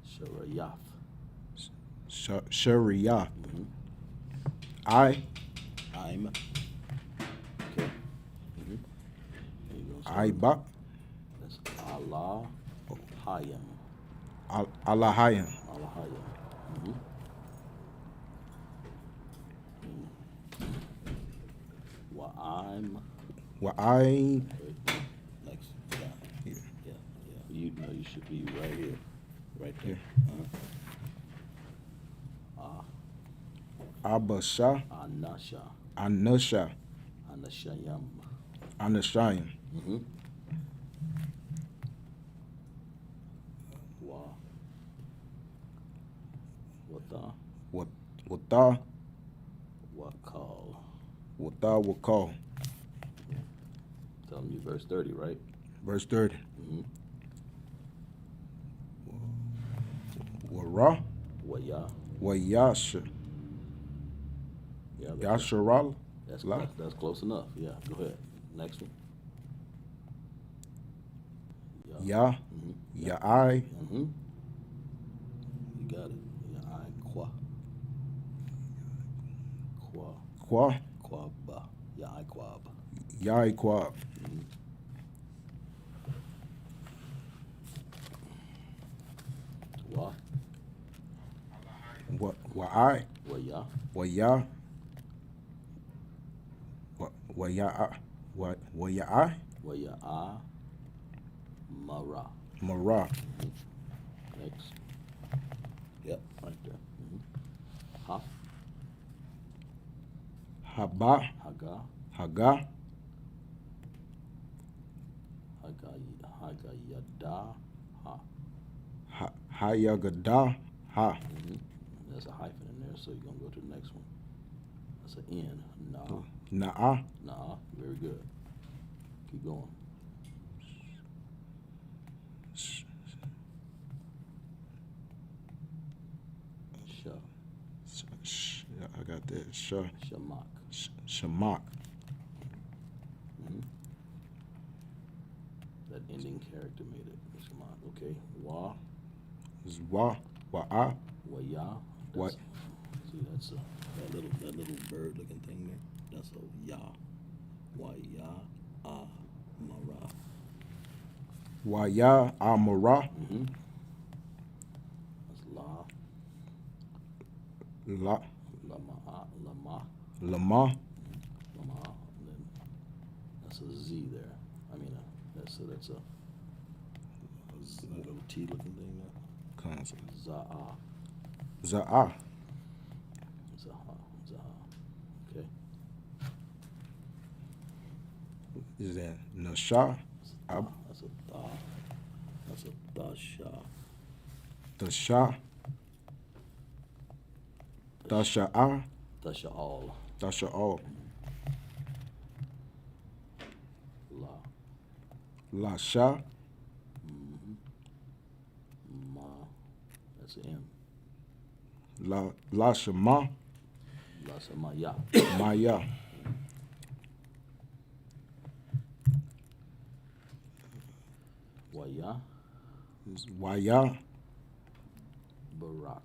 Speaker 4: Sharayaf.
Speaker 3: Sharia. I'm.
Speaker 4: Okay.
Speaker 3: Iba.
Speaker 4: That's Allah Hayam.
Speaker 3: Allahayim.
Speaker 4: Allah Hayam.
Speaker 3: Well, I.
Speaker 4: Next. Yeah. You know you should be right here. Right there.
Speaker 3: Abasha.
Speaker 4: Anasha.
Speaker 3: Anusha.
Speaker 4: Anashayam.
Speaker 3: Anashayim. Wata.
Speaker 4: Wakal.
Speaker 3: Wata wakal.
Speaker 4: Telling you verse 30, right?
Speaker 3: Verse 30. Wara.
Speaker 4: Waya.
Speaker 3: Wayasha.
Speaker 4: Yeah,
Speaker 3: Yasharal.
Speaker 4: that's close enough. Yeah, go ahead. Next one.
Speaker 3: Ya. Ya I.
Speaker 4: You got it. Ya I qua.
Speaker 3: Qua.
Speaker 4: Quab. Ya I quab.
Speaker 3: Ya Quab.
Speaker 4: Wa.
Speaker 3: Wa I.
Speaker 4: Waya.
Speaker 3: Waya. Waya. Waya I.
Speaker 4: Waya a. Mara.
Speaker 3: Mara.
Speaker 4: Next. Yep, right there. Ha. Haba.
Speaker 6: Haga.
Speaker 4: Haga.
Speaker 6: Hagayada. Ha.
Speaker 4: Hayagada. Ha.
Speaker 6: There's a hyphen in there, so you're going to go to the next one. That's an N. Nah.
Speaker 4: Na'a.
Speaker 6: Nah. Very good. Keep going.
Speaker 4: I got that.
Speaker 6: Shamak.
Speaker 4: Shamak.
Speaker 6: That ending character made it. Shamak. Okay. Wa.
Speaker 4: Wa. Wa'a.
Speaker 6: Waya.
Speaker 4: What?
Speaker 6: See, that's
Speaker 4: That little bird looking thing there. That's a ya. Waya. Mara. Waya. Amara.
Speaker 6: That's la.
Speaker 4: La.
Speaker 6: Lama.
Speaker 4: Lama.
Speaker 6: And then that's a Z there. I mean, that's a little T looking thing there.
Speaker 4: Consonant.
Speaker 6: Za'a.
Speaker 4: Za'a.
Speaker 6: Zaha. Okay.
Speaker 4: Is that Nasha?
Speaker 6: That's a tha. That's a dasha.
Speaker 4: Dasha. Dasha'a.
Speaker 6: Dasha all.
Speaker 4: Dasha'al.
Speaker 6: La.
Speaker 4: Lasha.
Speaker 6: Ma. That's an M.
Speaker 4: Lashama.
Speaker 6: Lasa Maya.
Speaker 4: Maya.
Speaker 6: Waya.
Speaker 4: Waya.
Speaker 6: Barak.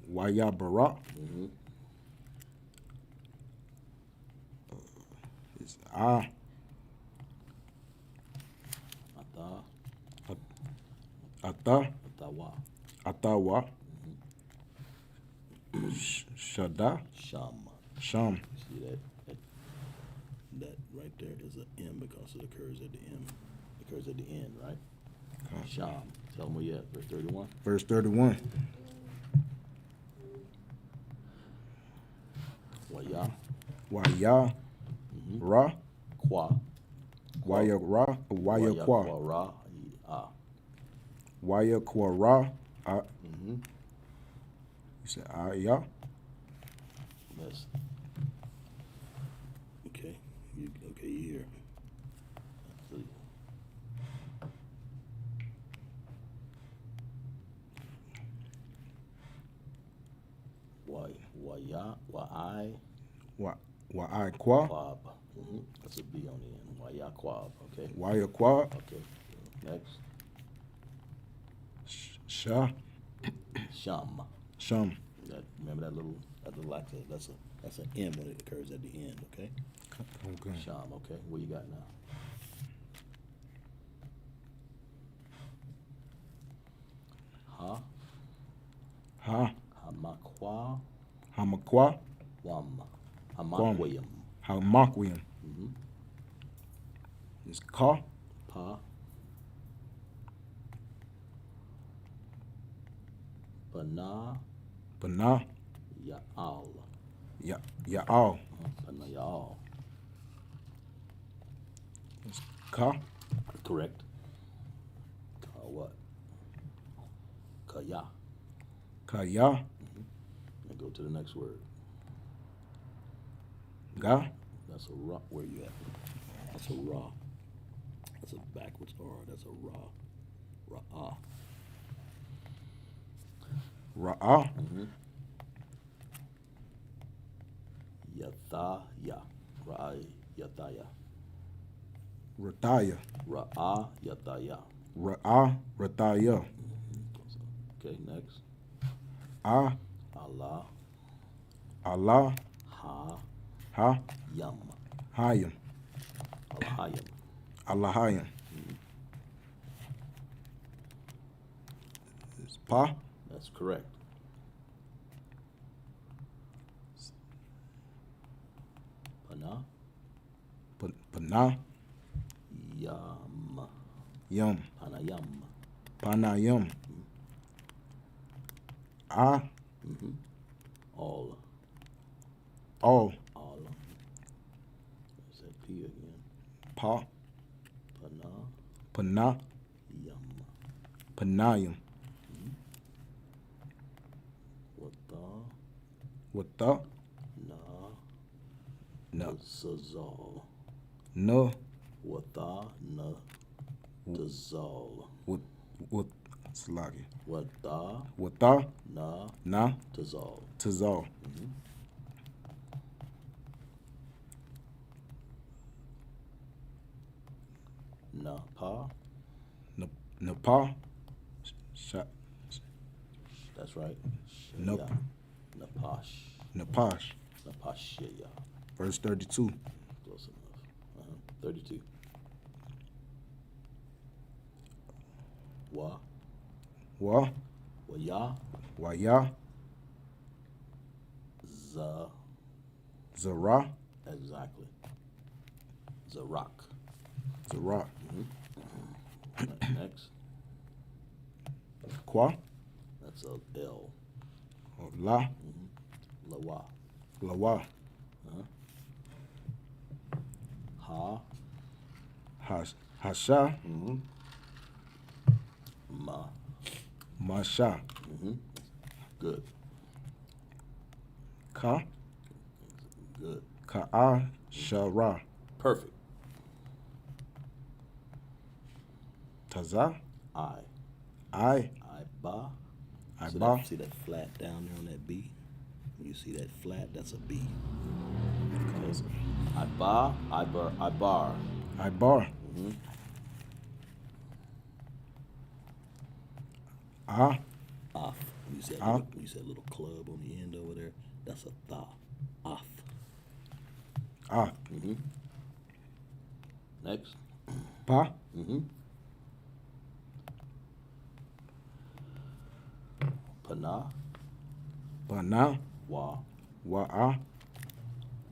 Speaker 4: Waya Barak. It's
Speaker 6: Ata.
Speaker 4: Ata.
Speaker 6: Atawa.
Speaker 4: Atawa. Shada.
Speaker 6: Sham.
Speaker 4: Sham.
Speaker 6: See that right there is an M because it occurs at the M. It occurs at the end, right? Sham. Tell them where you at. Verse 31.
Speaker 4: Verse 31.
Speaker 6: Waya.
Speaker 4: Waya. Ra.
Speaker 6: Kwa.
Speaker 4: Waya Ra. Waya Kwa.
Speaker 6: Ra. Ah.
Speaker 4: Waya Kwa Ra. You said ya.
Speaker 6: Yes.
Speaker 4: Okay. You here.
Speaker 6: See. Waya. Wa'ai.
Speaker 4: Wa I Kwa.
Speaker 6: Quab. That's a B on the end. Waya Quab. Okay.
Speaker 4: Waya Kwa.
Speaker 6: Okay. Next.
Speaker 4: Sha.
Speaker 6: Sham.
Speaker 4: Sham.
Speaker 6: Remember that little accent? That's an M when it occurs at the end. Okay.
Speaker 4: Okay.
Speaker 6: Sham. Okay. What you got now? Ha.
Speaker 4: Ha.
Speaker 6: Hamakwa.
Speaker 4: Hamakwa.
Speaker 6: Wam. Hamakwayam.
Speaker 4: Hamakwim. It's Ka.
Speaker 6: Pa. Bana.
Speaker 4: Bana.
Speaker 6: Ya'al.
Speaker 4: Ya'al.
Speaker 6: Bana Ya'al.
Speaker 4: It's Ka.
Speaker 6: Correct. Ka what? Kaya.
Speaker 4: Kaya.
Speaker 6: Now go to the next word.
Speaker 4: Ga.
Speaker 6: That's a ra. Where you at? That's a ra. That's a backwards R. That's a ra. Ra'ah.
Speaker 4: Ra'ah.
Speaker 6: Yathaya. Ra'ai Yathaya.
Speaker 4: Rataya.
Speaker 6: Ra'ah Yathaya.
Speaker 4: Ra'ah. Rataya.
Speaker 6: Okay, next.
Speaker 4: Ah.
Speaker 6: Allah.
Speaker 4: Allah.
Speaker 6: Ha.
Speaker 4: Ha.
Speaker 6: Yam.
Speaker 4: Hayam.
Speaker 6: Alahayam.
Speaker 4: Allahayam. It's Pa.
Speaker 6: That's correct. Pana.
Speaker 4: Pana.
Speaker 6: Yam.
Speaker 4: Yum.
Speaker 6: Panayam.
Speaker 4: Panayam. Ah.
Speaker 6: All.
Speaker 4: all,
Speaker 6: All. What's that P again?
Speaker 4: pa,
Speaker 6: Pana.
Speaker 4: pana,
Speaker 6: Yum.
Speaker 4: panayam,
Speaker 6: Wata.
Speaker 4: wata,
Speaker 6: Na.
Speaker 4: na,
Speaker 6: Tazal.
Speaker 4: na,
Speaker 6: Wata. Na. Tazal.
Speaker 4: wat, slagi,
Speaker 6: Wata.
Speaker 4: wata,
Speaker 6: Na.
Speaker 4: na,
Speaker 6: Tazal.
Speaker 4: tazal,
Speaker 6: Na. Pa.
Speaker 4: napa, sha,
Speaker 6: That's right.
Speaker 4: Nope.
Speaker 6: Yeah. Napash.
Speaker 4: napash.
Speaker 6: Napashya.
Speaker 4: Verse 32.
Speaker 6: Close enough. 32. Wa.
Speaker 4: Wa,
Speaker 6: Waya.
Speaker 4: waya,
Speaker 6: Za.
Speaker 4: zara,
Speaker 6: Exactly. Zarak.
Speaker 4: zara,
Speaker 6: Next.
Speaker 4: kwa,
Speaker 6: That's a L.
Speaker 4: la,
Speaker 6: Lawa.
Speaker 4: lawa,
Speaker 6: Ha.
Speaker 4: hasha,
Speaker 6: Ma.
Speaker 4: masha,
Speaker 6: Good.
Speaker 4: ka,
Speaker 6: Good.
Speaker 4: ka'a, shara,
Speaker 6: Perfect.
Speaker 4: taza,
Speaker 6: I.
Speaker 4: I,
Speaker 6: Ba.
Speaker 4: I
Speaker 6: See
Speaker 4: ba,
Speaker 6: that, see that flat down there on that B? When you see that flat, that's a B. Okay. I ba. I bar. I bar.
Speaker 4: I bar, ah,
Speaker 6: Off. You said
Speaker 4: Ah.
Speaker 6: you said little club on the end over there. That's a tha. Off.
Speaker 4: ah,
Speaker 6: Next.
Speaker 4: pa,
Speaker 6: Pana.
Speaker 4: bana,
Speaker 6: Wa.
Speaker 4: wa'a,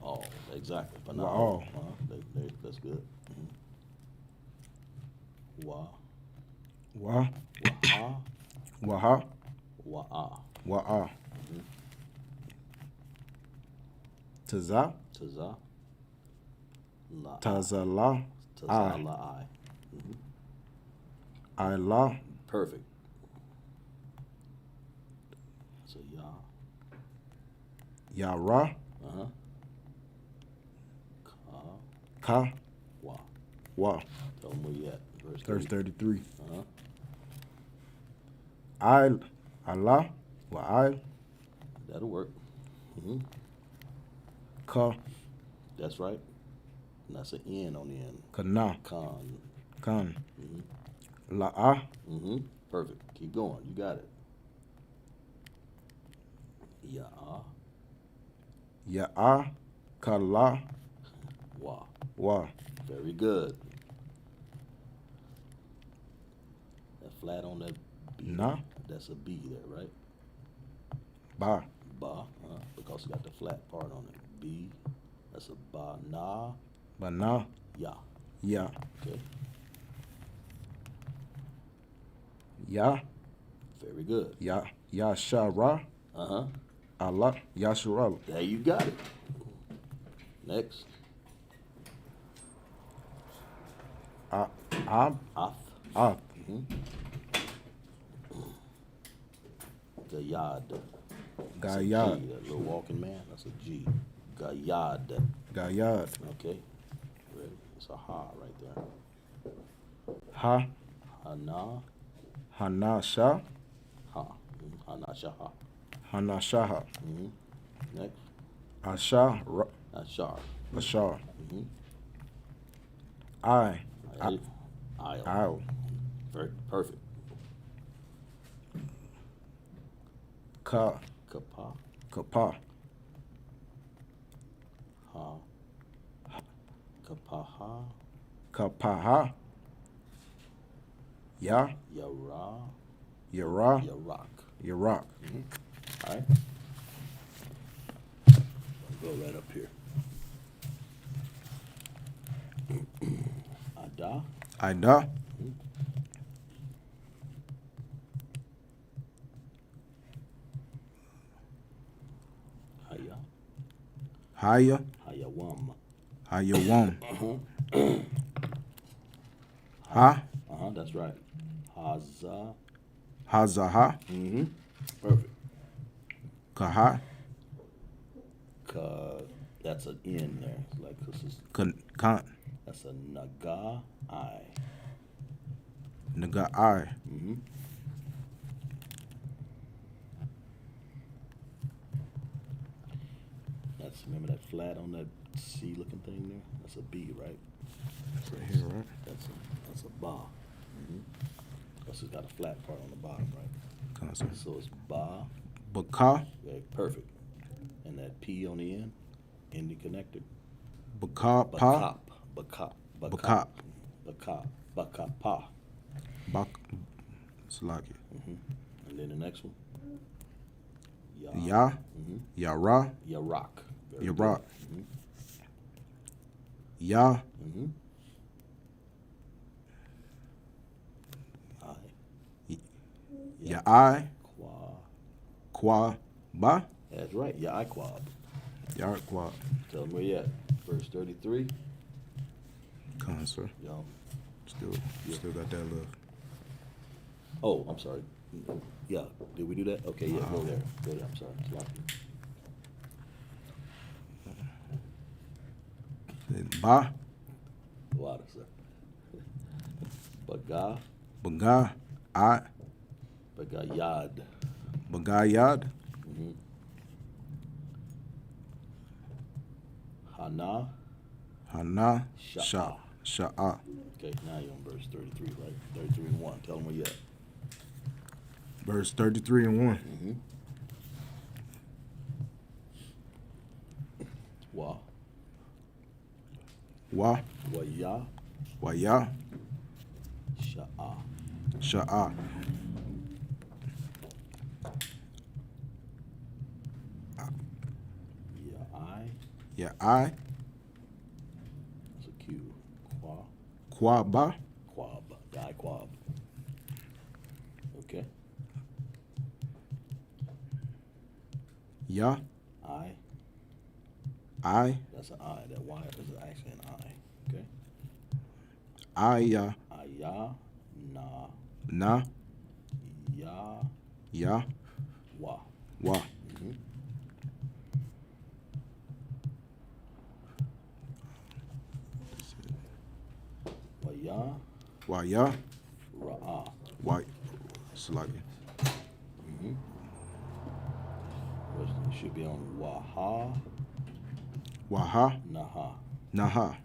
Speaker 6: All. Exactly. Pana.
Speaker 4: Wa all.
Speaker 6: That's good. Wa.
Speaker 4: wa,
Speaker 6: Waha.
Speaker 4: waha,
Speaker 6: Wa'a.
Speaker 4: wa'a, taza,
Speaker 6: Taza. La.
Speaker 4: tazala,
Speaker 6: Taza.
Speaker 4: I,
Speaker 6: La.
Speaker 4: I la,
Speaker 6: Perfect. So ya.
Speaker 4: yara,
Speaker 6: Ka.
Speaker 4: ka,
Speaker 6: Wa.
Speaker 4: wa.
Speaker 6: Tell them where you at.
Speaker 4: Verse 33.
Speaker 6: Uh-huh.
Speaker 4: I, Allah, wa I,
Speaker 6: That'll work.
Speaker 4: ka,
Speaker 6: That's right. And that's an N on the end.
Speaker 4: kana,
Speaker 6: Con.
Speaker 4: kan, la'a,
Speaker 6: Perfect. Keep going. You got it. Ya.
Speaker 4: ya'a, kala,
Speaker 6: Wa.
Speaker 4: wa.
Speaker 6: Very good. That flat on that B.
Speaker 4: Na.
Speaker 6: That's a B there, right?
Speaker 4: Ba,
Speaker 6: Ba. Because you got the flat part on it. B. That's a ba. Na.
Speaker 4: bana,
Speaker 6: Ya.
Speaker 4: ya,
Speaker 6: Okay.
Speaker 4: ya,
Speaker 6: Very good.
Speaker 4: ya, yashara,
Speaker 6: Uh-huh.
Speaker 4: Allah, yashara,
Speaker 6: There you got it. Next.
Speaker 4: ab,
Speaker 6: Af.
Speaker 4: af,
Speaker 6: Gayad. That's a
Speaker 4: Gayad.
Speaker 6: G, that little walking man. That's a G. Gayad.
Speaker 4: gayad,
Speaker 6: Okay. Ready? It's a ha right there.
Speaker 4: ha,
Speaker 6: Hana.
Speaker 4: hanasha,
Speaker 6: Ha. Hana shaha.
Speaker 4: hanashaha,
Speaker 6: Next.
Speaker 4: asha,
Speaker 6: Ashar.
Speaker 4: ashar, I,
Speaker 6: Aisle.
Speaker 4: I'll,
Speaker 6: Very perfect.
Speaker 4: ka,
Speaker 6: Kapa.
Speaker 4: kapa,
Speaker 6: Ha. Kapaha.
Speaker 4: kapaha, ya,
Speaker 6: Yara.
Speaker 4: yara,
Speaker 6: Yarak.
Speaker 4: yarak,
Speaker 6: All right. Go right up here. Ada.
Speaker 4: ida,
Speaker 6: Haya.
Speaker 4: Haya.
Speaker 6: Hayawam.
Speaker 4: Hayawam. Ha.
Speaker 6: That's right. Haza.
Speaker 4: Hazaha.
Speaker 6: Mm-hmm. Perfect.
Speaker 4: Kaha.
Speaker 6: That's an N there. It's like this is.
Speaker 4: Kan.
Speaker 6: That's a naga I.
Speaker 4: Naga I.
Speaker 6: Mm-hmm. That's, remember that flat on that C looking thing there? That's a B, right?
Speaker 4: That's right here, right?
Speaker 6: That's a ba. Mm-hmm. Plus it's got a flat part on the bottom, right?
Speaker 4: Concept.
Speaker 6: So it's ba.
Speaker 4: Baka.
Speaker 6: Okay, perfect. And that P on the end, ending connector.
Speaker 4: Baka pa.
Speaker 6: Bakap.
Speaker 4: Bakap.
Speaker 6: Bakap. Bakap pa.
Speaker 4: Bak. Slaki.
Speaker 6: Mm-hmm. And then the next one. Ya.
Speaker 4: Ya.
Speaker 6: Mm-hmm.
Speaker 4: Yara.
Speaker 6: Yarak. Very
Speaker 4: Yarak.
Speaker 6: good. Mm-hmm.
Speaker 4: Ya.
Speaker 6: Mm-hmm.
Speaker 4: Ya I.
Speaker 6: Qua.
Speaker 4: Kwa. Ba.
Speaker 6: That's right. Ya I quab.
Speaker 4: Ya kwa.
Speaker 6: Tell them where you at. Verse 33.
Speaker 4: Concept.
Speaker 6: Y'all.
Speaker 4: Still got that love.
Speaker 6: Oh, I'm sorry. Yeah. Did we do that? Okay, yeah, go there. Go there. I'm sorry. It's lucky.
Speaker 4: Ba.
Speaker 6: Water, sir. Baga.
Speaker 4: Baga. I.
Speaker 6: Bagayad.
Speaker 4: Bagayad.
Speaker 6: Mm-hmm. Hana.
Speaker 4: Hana.
Speaker 6: Sha'a.
Speaker 4: Sha'a.
Speaker 6: Okay, now you're on verse 33, right? 33 and 1. Tell them where you at.
Speaker 4: Verse 33 and 1.
Speaker 6: Mm-hmm. Wa.
Speaker 4: Wa.
Speaker 6: Waya.
Speaker 4: Waya.
Speaker 6: Sha'a.
Speaker 4: Sha'a.
Speaker 6: Ya I.
Speaker 4: Ya I.
Speaker 6: That's a Q. Qua.
Speaker 4: Kwaba.
Speaker 6: Quab. Ya I quab. Okay.
Speaker 4: Ya.
Speaker 6: I.
Speaker 4: I.
Speaker 6: That's an I. That Y is actually an I. Okay.
Speaker 4: Aya.
Speaker 6: Aya. Na.
Speaker 4: Na.
Speaker 6: Ya.
Speaker 4: Ya.
Speaker 6: Wa.
Speaker 4: Wa.
Speaker 6: Mm-hmm. Waya.
Speaker 4: Waya.
Speaker 6: Ra'a.
Speaker 4: Wa. Slaki.
Speaker 6: Mm-hmm. It should be on Waha.
Speaker 4: Waha.
Speaker 6: Naha.
Speaker 4: Naha.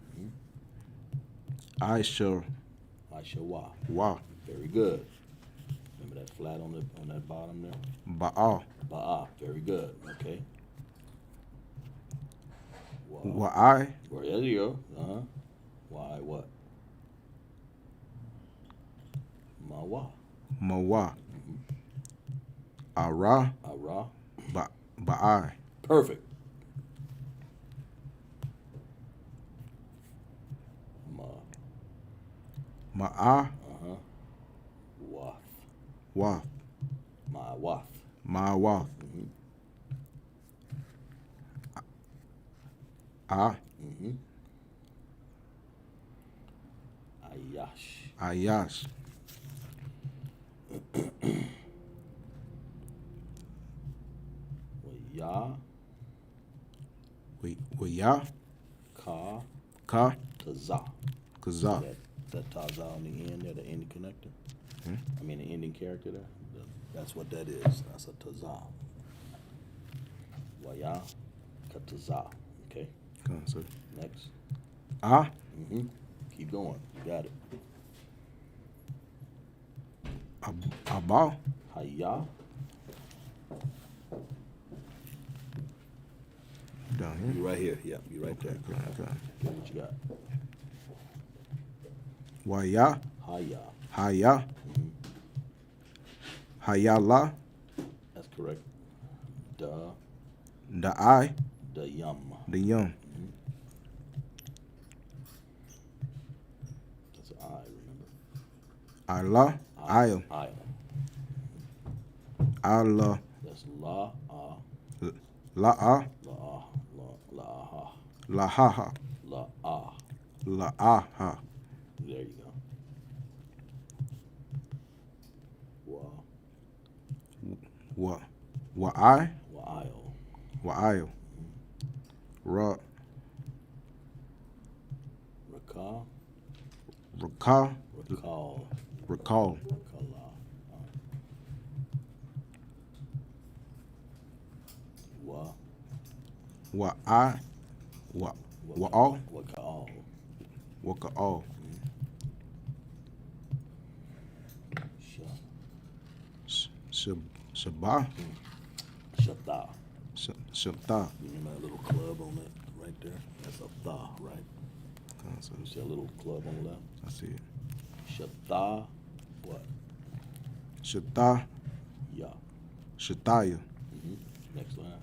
Speaker 4: I shall.
Speaker 6: Aishawa.
Speaker 4: Wa.
Speaker 6: Very good. Remember that flat on that bottom there?
Speaker 4: Ba'a.
Speaker 6: Ba'a. Very good. Okay.
Speaker 4: Wa I.
Speaker 6: Well, there you go. Uh-huh. Why what? Mawa.
Speaker 4: Mawa. Ara.
Speaker 6: Ara.
Speaker 4: Ba'i.
Speaker 6: Perfect.
Speaker 4: Ma'a.
Speaker 6: Uh-huh. Wath.
Speaker 4: Wa.
Speaker 6: Ma'awath.
Speaker 4: Ma'wa.
Speaker 6: Mm-hmm.
Speaker 4: A.
Speaker 6: Mm-hmm. Ayash.
Speaker 4: Ayash.
Speaker 6: Waya.
Speaker 4: Waya.
Speaker 6: Ka.
Speaker 4: Ka.
Speaker 6: Taza.
Speaker 4: Kaza.
Speaker 6: That taza on the end there, the ending connector. I mean the ending character there. That's what that is. That's a taza. Waya. Kataza. Okay.
Speaker 4: Concept.
Speaker 6: Next.
Speaker 4: A.
Speaker 6: Mm-hmm. Keep going. You got it.
Speaker 4: Aba.
Speaker 6: Haya.
Speaker 4: Down here.
Speaker 6: You right here. Yeah, you right there.
Speaker 4: Okay.
Speaker 6: Okay, what you got?
Speaker 4: Waya.
Speaker 6: Haya.
Speaker 4: Haya.
Speaker 6: Mm-hmm.
Speaker 4: Hayala.
Speaker 6: That's correct. Da.
Speaker 4: The I.
Speaker 6: The yum.
Speaker 4: The young.
Speaker 6: That's an I, remember?
Speaker 4: Allah. I'll.
Speaker 6: I.
Speaker 4: Allah.
Speaker 6: That's la.
Speaker 4: La'a.
Speaker 6: La. La.
Speaker 4: Lahaha.
Speaker 6: La-ah.
Speaker 4: Laaha.
Speaker 6: There you go. Wa.
Speaker 4: Wa'ai.
Speaker 6: Wa'io.
Speaker 4: Wa'ayo. Ra.
Speaker 6: Recall.
Speaker 4: Raka.
Speaker 6: Recall.
Speaker 4: Recall.
Speaker 6: Recall. Wa.
Speaker 4: Wa'ai. Wa'al.
Speaker 6: Waka'al.
Speaker 4: Waka'al. Shabah.
Speaker 6: Shabda.
Speaker 4: Shabta.
Speaker 6: You remember that little club on that right there? That's a tha, right? You see a little club on the left?
Speaker 4: I see it.
Speaker 6: Shabda. What?
Speaker 4: Shata.
Speaker 6: Ya.
Speaker 4: Shataya.
Speaker 6: Next line.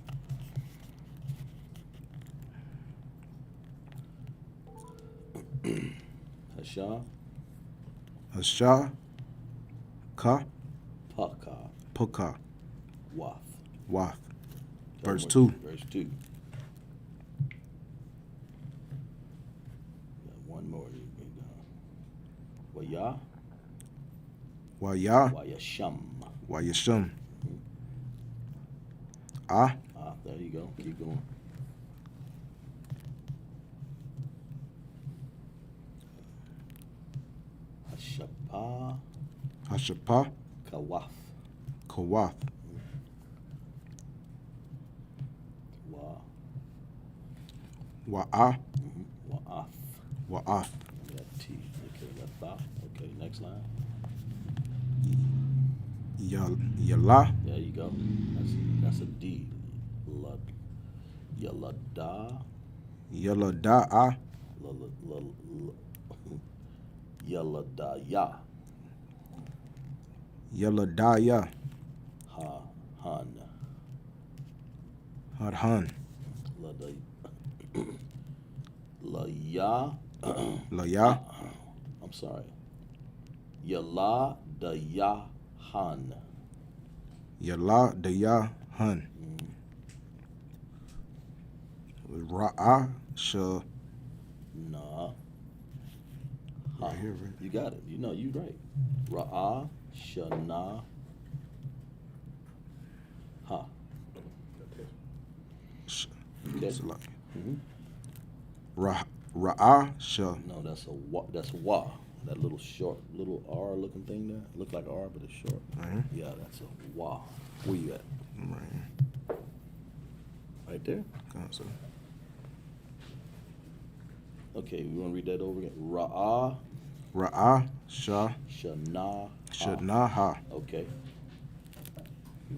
Speaker 6: Hasha.
Speaker 4: Hasha. Ka.
Speaker 6: Paka.
Speaker 4: Puka.
Speaker 6: Wath.
Speaker 4: Wath.
Speaker 6: Tell
Speaker 4: Verse
Speaker 6: them
Speaker 4: 2.
Speaker 6: Verse 2. Got one more. Waya.
Speaker 4: Waya.
Speaker 6: Wayasham.
Speaker 4: Wayasham. Ah.
Speaker 6: Ah, there you go. Keep going. Hashapa.
Speaker 4: Hashapa.
Speaker 6: Kawath.
Speaker 4: Kawath.
Speaker 6: Wa.
Speaker 4: Wa'a.
Speaker 6: Wa'ath.
Speaker 4: Wa'ath.
Speaker 6: That T. Okay, that tha. Okay, next line.
Speaker 4: Yala.
Speaker 6: There you go. That's a D. Lud. Yalada.
Speaker 4: Yalada'a.
Speaker 6: Yaladaya.
Speaker 4: Yaladaya.
Speaker 6: Ha. Han.
Speaker 4: Hadhan.
Speaker 6: Laya.
Speaker 4: Laya.
Speaker 6: I'm sorry. Yala daya han.
Speaker 4: Yala daya hun. Ra'a. Sha.
Speaker 6: Na.
Speaker 4: Right here, right?
Speaker 6: You got it. You know, you right. Ra'a. Shana. Ha. Okay.
Speaker 4: Ra'a. Sha.
Speaker 6: No, that's a wa. That's wa. That little short, little R looking thing there. Look like R, but it's short.
Speaker 4: Right here?
Speaker 6: Yeah, that's a wa. Where you at?
Speaker 4: Right here.
Speaker 6: Right there?
Speaker 4: So.
Speaker 6: Okay, we want to read that over again. Ra'a.
Speaker 4: Ra'a. Sha.
Speaker 6: Shana.
Speaker 4: Shanaha.
Speaker 6: Okay.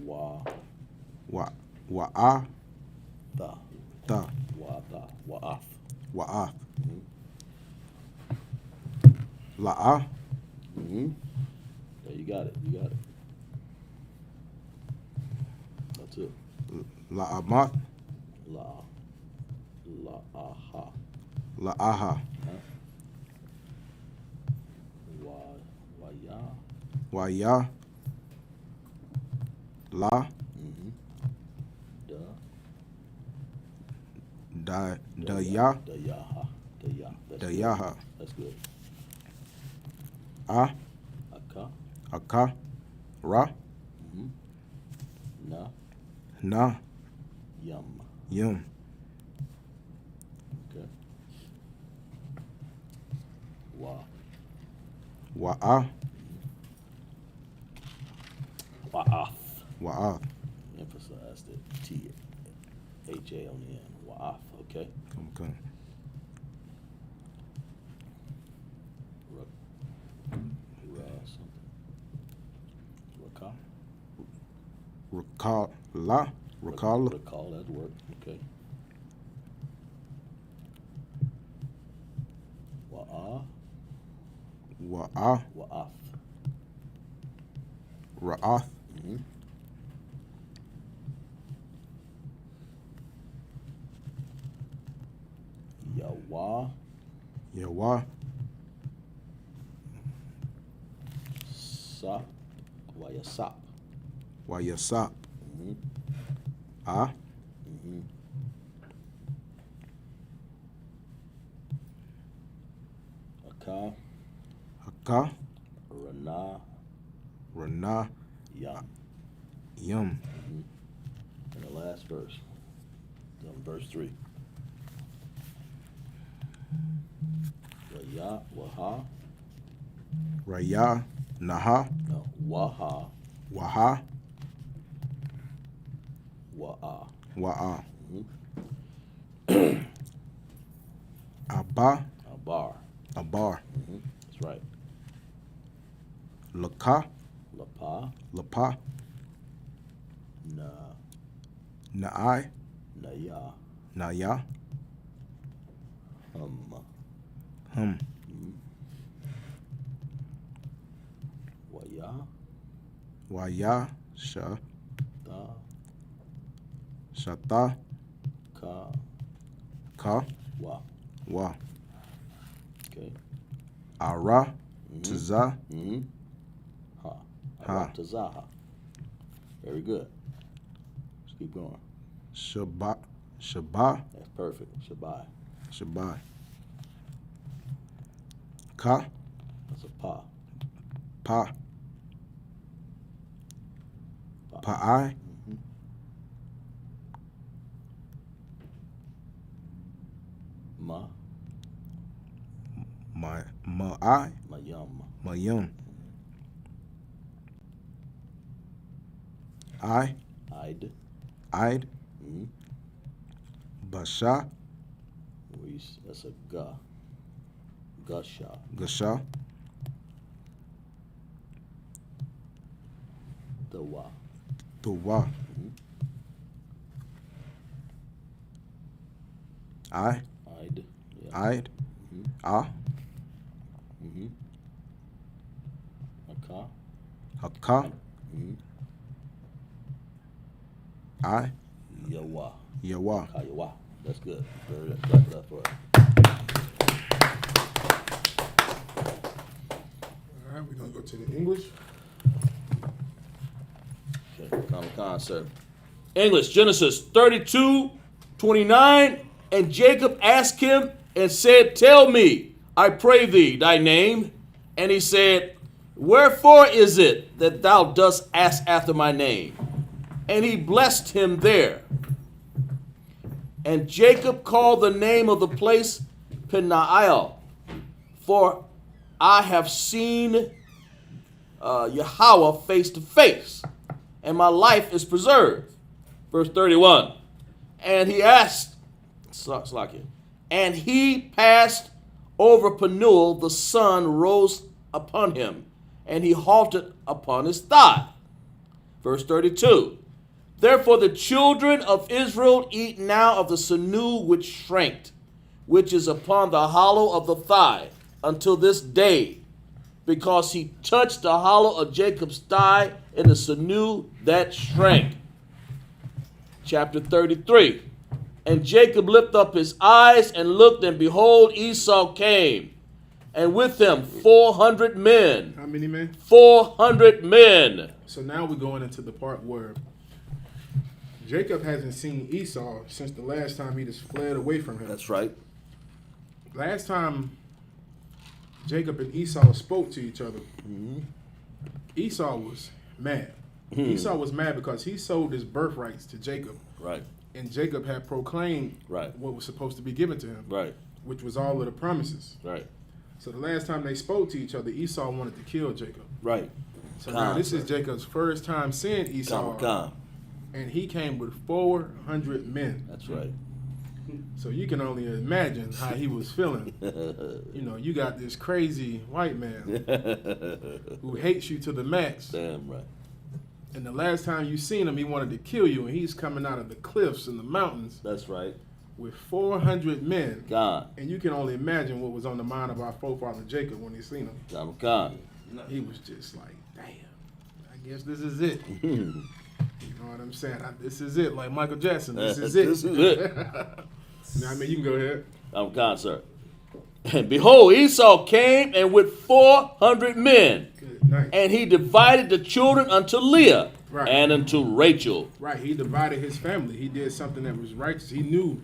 Speaker 6: Wa.
Speaker 4: Wa'a.
Speaker 6: Tha.
Speaker 4: Ta.
Speaker 6: Wa tha. Wa'ath.
Speaker 4: Wa'ath. La'a.
Speaker 6: There you got it. You got it. That's it.
Speaker 4: La'amath.
Speaker 6: La. La-aha.
Speaker 4: La'aha.
Speaker 6: Wa. Waya.
Speaker 4: Waya. La.
Speaker 6: Da.
Speaker 4: Daya.
Speaker 6: Dayaha. Daya. That's good.
Speaker 4: Dayaha.
Speaker 6: That's good.
Speaker 4: A.
Speaker 6: Aka.
Speaker 4: Aka. Ra.
Speaker 6: Na.
Speaker 4: Na.
Speaker 6: Yum.
Speaker 4: Yum.
Speaker 6: Okay. Wa.
Speaker 4: Wa'a.
Speaker 6: Wa'ath.
Speaker 4: Wa'ath.
Speaker 6: Emphasize the T. H-A on the end. Wa'ath. Okay.
Speaker 4: Okay.
Speaker 6: Something. Recall.
Speaker 4: Recall. La. Recall.
Speaker 6: Recall that word. Okay. Wa'a.
Speaker 4: Wa'a.
Speaker 6: Wa'ath.
Speaker 4: Ra'ath.
Speaker 6: Yawa.
Speaker 4: Yawa.
Speaker 6: Sa. Wayasap.
Speaker 4: Wayasap. A.
Speaker 6: Haka,
Speaker 4: Haka,
Speaker 6: Rana,
Speaker 4: Rana,
Speaker 6: Yam.
Speaker 4: Yum.
Speaker 6: And the last verse, verse 3. Waya, Waha,
Speaker 4: Raya, Naha,
Speaker 6: no, Waha,
Speaker 4: Waha,
Speaker 6: Wa'a.
Speaker 4: Wa'a. Abba,
Speaker 6: Abar.
Speaker 4: Abar.
Speaker 6: That's right.
Speaker 4: Laka,
Speaker 6: Lapa,
Speaker 4: Lapa,
Speaker 6: Na,
Speaker 4: Naai,
Speaker 6: Naya,
Speaker 4: Naya,
Speaker 6: Hum, Waya,
Speaker 4: Waya, Sha,
Speaker 6: Ta,
Speaker 4: Shata,
Speaker 6: Ka,
Speaker 4: Ka,
Speaker 6: Wa.
Speaker 4: Wa,
Speaker 6: Okay.
Speaker 4: Ara, Taza,
Speaker 6: Mm-hmm. Ha.
Speaker 4: Ha.
Speaker 6: Tazaha. Very good. Let's keep going.
Speaker 4: Shaba, Shaba,
Speaker 6: That's perfect. Shabai.
Speaker 4: Shabai. Ka,
Speaker 6: That's a pa.
Speaker 4: Pa, Pa'ai,
Speaker 6: Ma,
Speaker 4: Ma'ai,
Speaker 6: Mayam.
Speaker 4: Mayum. I,
Speaker 6: Id.
Speaker 4: Id,
Speaker 6: Mm-hmm.
Speaker 4: Basha,
Speaker 6: That's a ga. Gusha.
Speaker 4: Gasha,
Speaker 6: The wa.
Speaker 4: Tuwa. I,
Speaker 6: Id. Yeah.
Speaker 4: Id, Ah,
Speaker 6: Mm-hmm. Aka.
Speaker 4: Haka,
Speaker 6: Mm-hmm.
Speaker 4: I,
Speaker 6: Yawa.
Speaker 4: Yawa.
Speaker 6: Kayawa. That's good. Very good. Clap it up for it.
Speaker 2: All right, we're gonna go to the English.
Speaker 6: Okay. Common concept. English, Genesis 32:29. And Jacob asked him and said, Tell me, I pray thee, thy name. And he said, Wherefore is it that thou dost ask after my name? And he blessed him there. And Jacob called the name of the place Peniel, for I have seen Yahweh face to face, and my life is preserved. Verse 31. And he asked, and he passed over Penuel, the sun rose upon him, and he halted upon his thigh. Verse 32. Therefore the children of Israel eat now of the sinew which shranked, which is upon the hollow of the thigh, until this day, because he touched the hollow of Jacob's thigh in the sinew that shrank. Chapter 33. And Jacob lifted up his eyes and looked, and behold, Esau came, and with him 400 men.
Speaker 2: How many men?
Speaker 6: 400 men.
Speaker 2: So now we're going into the part where Jacob hasn't seen Esau since the last time he just fled away from him.
Speaker 6: That's right.
Speaker 2: Last time Jacob and Esau spoke to each other, Esau was mad. Esau was mad because he sold his birthrights to Jacob.
Speaker 6: Right.
Speaker 2: And Jacob had proclaimed
Speaker 6: Right.
Speaker 2: what was supposed to be given to him,
Speaker 6: Right.
Speaker 2: which was all of the promises.
Speaker 6: Right.
Speaker 2: So the last time they spoke to each other, Esau wanted to kill Jacob.
Speaker 6: Right.
Speaker 2: So now this is Jacob's first time seeing Esau, and he came with 400 men.
Speaker 6: That's right.
Speaker 2: So you can only imagine how he was feeling. You know, you got this crazy white man who hates you to the max.
Speaker 6: Damn right.
Speaker 2: And the last time you seen him, he wanted to kill you, and he's coming out of the cliffs and the mountains
Speaker 6: That's right.
Speaker 2: with 400 men.
Speaker 6: God.
Speaker 2: And you can only imagine what was on the mind of our forefather Jacob when he seen him.
Speaker 6: God.
Speaker 2: He was just like, damn, I guess this is it. You know what I'm saying? This is it, like Michael Jackson. This is it.
Speaker 6: This is it.
Speaker 2: Now, I mean, you can go ahead.
Speaker 6: I'm God, sir. And behold, Esau came and with 400 men.
Speaker 2: Good night.
Speaker 6: And he divided the children unto Leah
Speaker 2: Right.
Speaker 6: and unto Rachel.
Speaker 2: Right, he divided his family. He did something that was righteous. He knew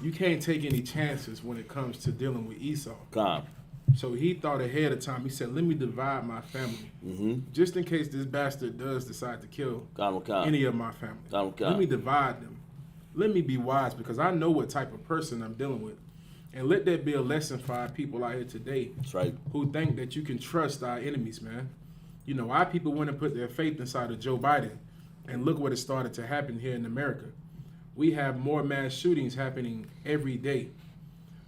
Speaker 2: you can't take any chances when it comes to dealing with Esau.
Speaker 6: God.
Speaker 2: So he thought ahead of time. He said, let me divide my family. Just in case this bastard does decide to kill any of my family. Let me divide them. Let me be wise because I know what type of person I'm dealing with. And let that be a lesson for our people out here today.
Speaker 6: That's right.
Speaker 2: Who think that you can trust our enemies, man. You know, our people went and put their faith inside of Joe Biden. And look what has started to happen here in America. We have more mass shootings happening every day.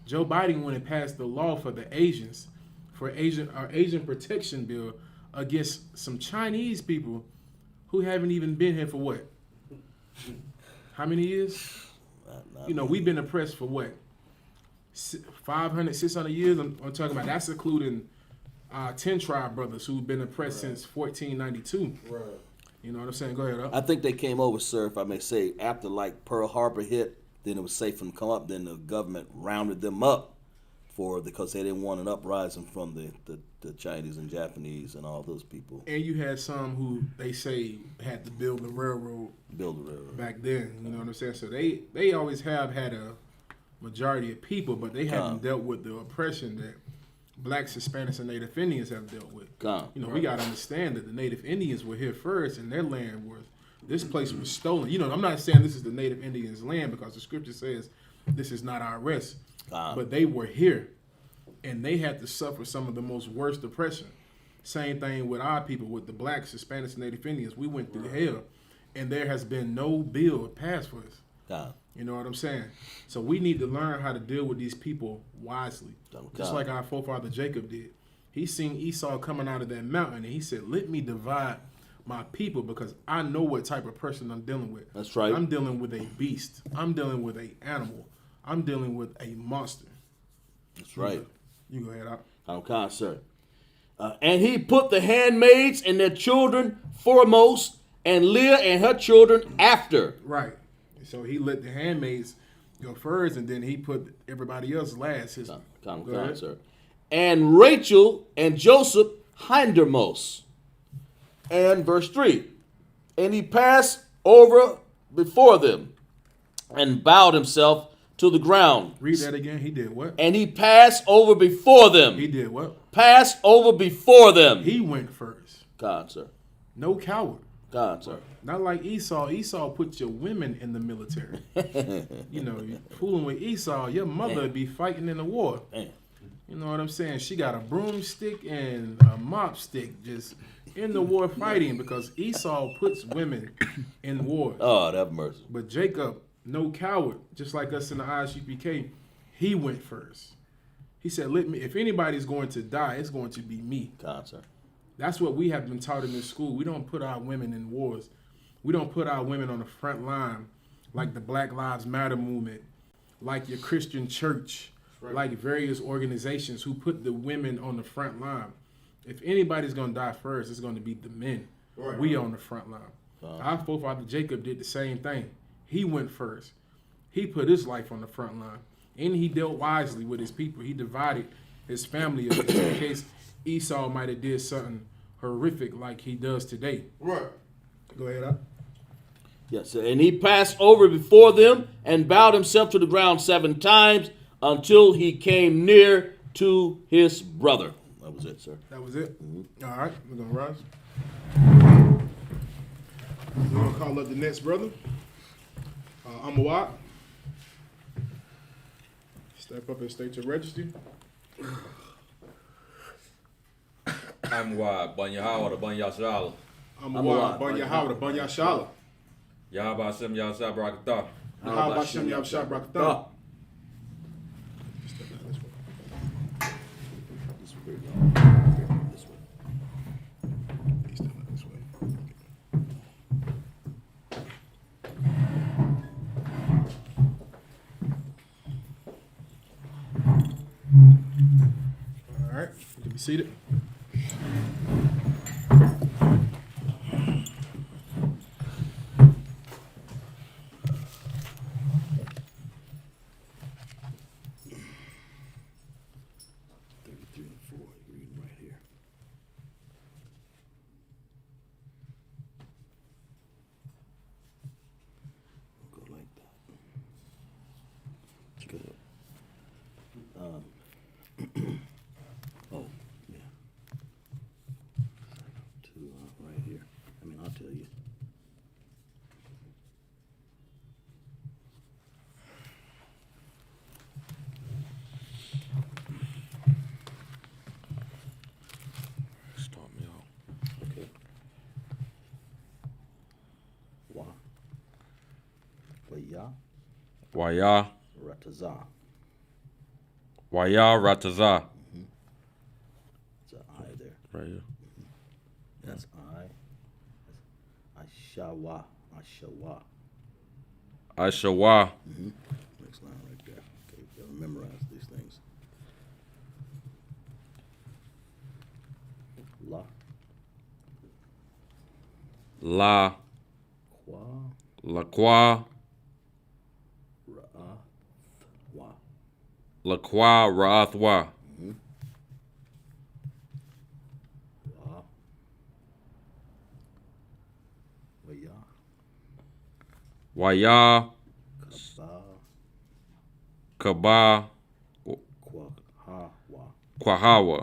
Speaker 2: Joe Biden went and passed the law for the Asians, for our Asian protection bill against some Chinese people who haven't even been here for what? How many years? You know, we've been oppressed for what? 500, 600 years? I'm talking about, that's including 10 tribe brothers who've been oppressed since 1492.
Speaker 3: Right.
Speaker 2: You know what I'm saying? Go ahead.
Speaker 6: I think they came over, sir, if I may say, after like Pearl Harbor hit, then it was safe for them to come up. Then the government rounded them up because they didn't want an uprising from the Chinese and Japanese and all those people.
Speaker 2: And you had some who they say had to build the railroad back then. You know what I'm saying? So they always have had a majority of people, but they haven't dealt with the oppression that blacks, Hispanics, and Native Indians have dealt with. You know, we got to understand that the Native Indians were here first, and their land was, this place was stolen. You know, I'm not saying this is the Native Indians' land because the scripture says this is not our rest, but they were here, and they had to suffer some of the most worst oppression. Same thing with our people, with the blacks, Hispanics, and Native Indians. We went through hell, and there has been no bill passed for us. You know what I'm saying? So we need to learn how to deal with these people wisely. Just like our forefather Jacob did. He seen Esau coming out of that mountain, and he said, let me divide my people because I know what type of person I'm dealing with.
Speaker 6: That's right.
Speaker 2: I'm dealing with a beast. I'm dealing with an animal. I'm dealing with a monster.
Speaker 6: That's right.
Speaker 2: You go ahead out.
Speaker 6: Okay, sir. And he put the handmaids and their children foremost, and Leah and her children after.
Speaker 2: Right. So he let the handmaids go first, and then he put everybody else last. Go ahead,
Speaker 6: sir. And Rachel and Joseph hindermost. And verse 3. And he passed over before them and bowed himself to the ground.
Speaker 2: Read that again. He did what?
Speaker 6: And he passed over before them.
Speaker 2: He did what?
Speaker 6: Passed over before them.
Speaker 2: He went first.
Speaker 6: God, sir.
Speaker 2: No coward.
Speaker 6: God, sir.
Speaker 2: Not like Esau. Esau put your women in the military. You know, you fooling with Esau, your mother would be fighting in the war. You know what I'm saying? She got a broomstick and a mop stick just in the war fighting because Esau puts women in war.
Speaker 6: Oh, have mercy.
Speaker 2: But Jacob, no coward, just like us in the ISUPK, he went first. He said, "Let me. If anybody's going to die, it's going to be me."
Speaker 6: God, sir.
Speaker 2: That's what we have been taught in this school. We don't put our women in wars. We don't put our women on the front line like the Black Lives Matter movement, like your Christian church, like various organizations who put the women on the front line. If anybody's going to die first, it's going to be the men. We on the front line. Our forefather Jacob did the same thing. He went first. He put his life on the front line. And he dealt wisely with his people. He divided his family in case Esau might have did something horrific like he does today.
Speaker 3: Right.
Speaker 2: Go ahead, up.
Speaker 6: Yes, and he passed over before them and bowed himself to the ground 7 times until he came near to his brother. That was it, sir.
Speaker 2: That was it? Mm-hmm. All right, we're going to rise. We're going to call up the next brother. Amawat. Step up and state your register.
Speaker 1: I'm wide. Banya Howard, Banya Shala.
Speaker 2: Amawat, Banya Howard, Banya Shala.
Speaker 1: Yahba Shem Yahsha Brakata.
Speaker 2: How about Shem Yahsha Brakata? All right, you can be seated.
Speaker 4: Waya.
Speaker 1: Waya.
Speaker 4: Rataza.
Speaker 1: Waya Rataza.
Speaker 4: It's an I there.
Speaker 1: Right here.
Speaker 4: That's I. That's Ashawa. Ashawa.
Speaker 1: Ashawa.
Speaker 4: Next line right there. Okay, you gotta memorize these things. La.
Speaker 1: La.
Speaker 4: Qua.
Speaker 1: Laqua.
Speaker 4: Ra. Wa.
Speaker 1: Laqua Ra'athwa.
Speaker 4: Wa. Waya.
Speaker 1: Waya.
Speaker 4: Kaba.
Speaker 1: Kaba.
Speaker 4: Kwahawa.
Speaker 1: Kwahawa.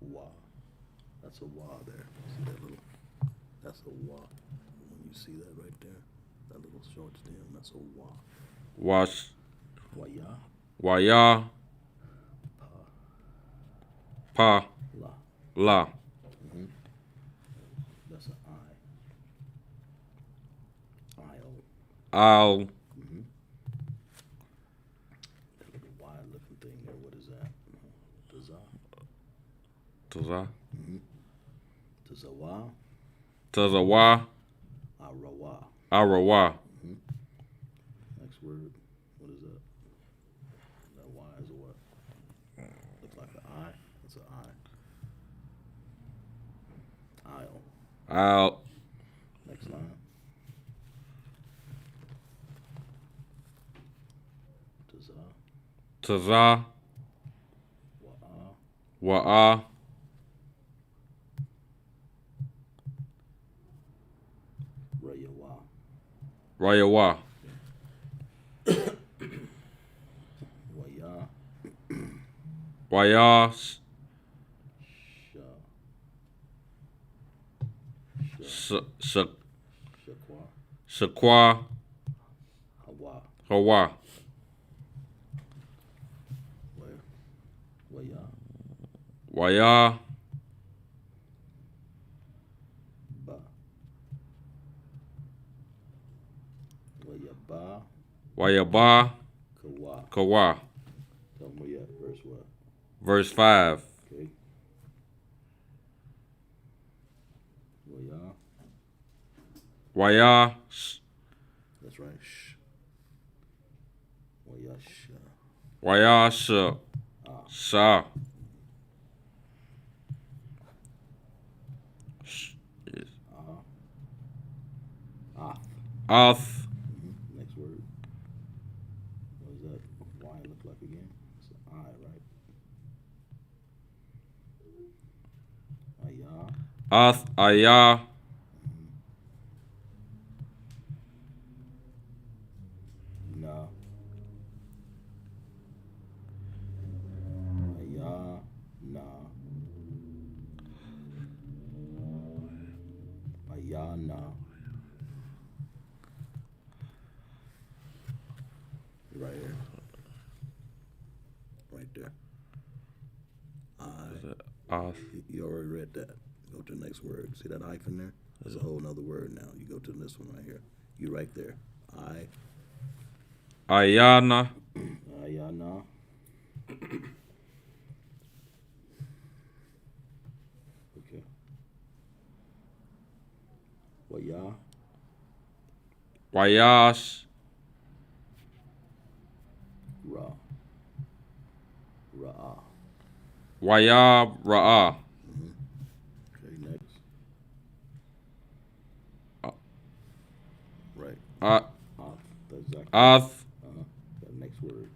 Speaker 4: Wa. That's a wa there. See that little? That's a wa. When you see that right there, that little short stem, that's a wa.
Speaker 1: Wash.
Speaker 4: Waya.
Speaker 1: Waya. Pa.
Speaker 4: La.
Speaker 1: La.
Speaker 4: That's an I.
Speaker 1: Al.
Speaker 4: That little wide looking thing there, what is that? Taza.
Speaker 1: Taza.
Speaker 4: Tazawa.
Speaker 1: Tazawa.
Speaker 4: Arawa.
Speaker 1: Arawa.
Speaker 4: Next word. What is that? That Y is a what? Looks like an I. That's an I. Aisle.
Speaker 1: Al.
Speaker 4: Next line. Taza.
Speaker 1: Taza.
Speaker 4: Wa'a.
Speaker 1: Wa'a.
Speaker 4: Rayawa.
Speaker 1: Rayawa.
Speaker 4: Waya.
Speaker 1: Waya.
Speaker 4: Sha. Shakwa.
Speaker 1: Shakwa.
Speaker 4: Hawa.
Speaker 1: Hawa.
Speaker 4: Where? Waya.
Speaker 1: Waya.
Speaker 4: Ba. Wayaba.
Speaker 1: Wayaba.
Speaker 4: Kawa.
Speaker 1: Kawa.
Speaker 4: Tell me where you at. Verse what?
Speaker 1: Verse 5.
Speaker 4: Okay. Waya.
Speaker 1: Waya.
Speaker 4: That's right. Shh. Wayasha.
Speaker 1: Waya. Sha. Sha.
Speaker 4: Ath.
Speaker 1: Ath.
Speaker 4: Next word. What does that Y look like again? It's an I, right? Ayah.
Speaker 1: Ath. Ayah.
Speaker 4: Na. Ayah. Na. Ayah. Na. Right here. Right there.
Speaker 1: Ath.
Speaker 4: You already read that. Go to the next word. See that hyphen there? There's a whole nother word now. You go to this one right here. You right there.
Speaker 1: Ayana.
Speaker 4: Ayana. Okay. Waya.
Speaker 1: Wayash.
Speaker 4: Ra. Ra'a.
Speaker 1: Waya. Ra'a.
Speaker 4: Okay, next. Right.
Speaker 1: Ath.
Speaker 4: That's exactly.
Speaker 1: Ath.
Speaker 4: That next word.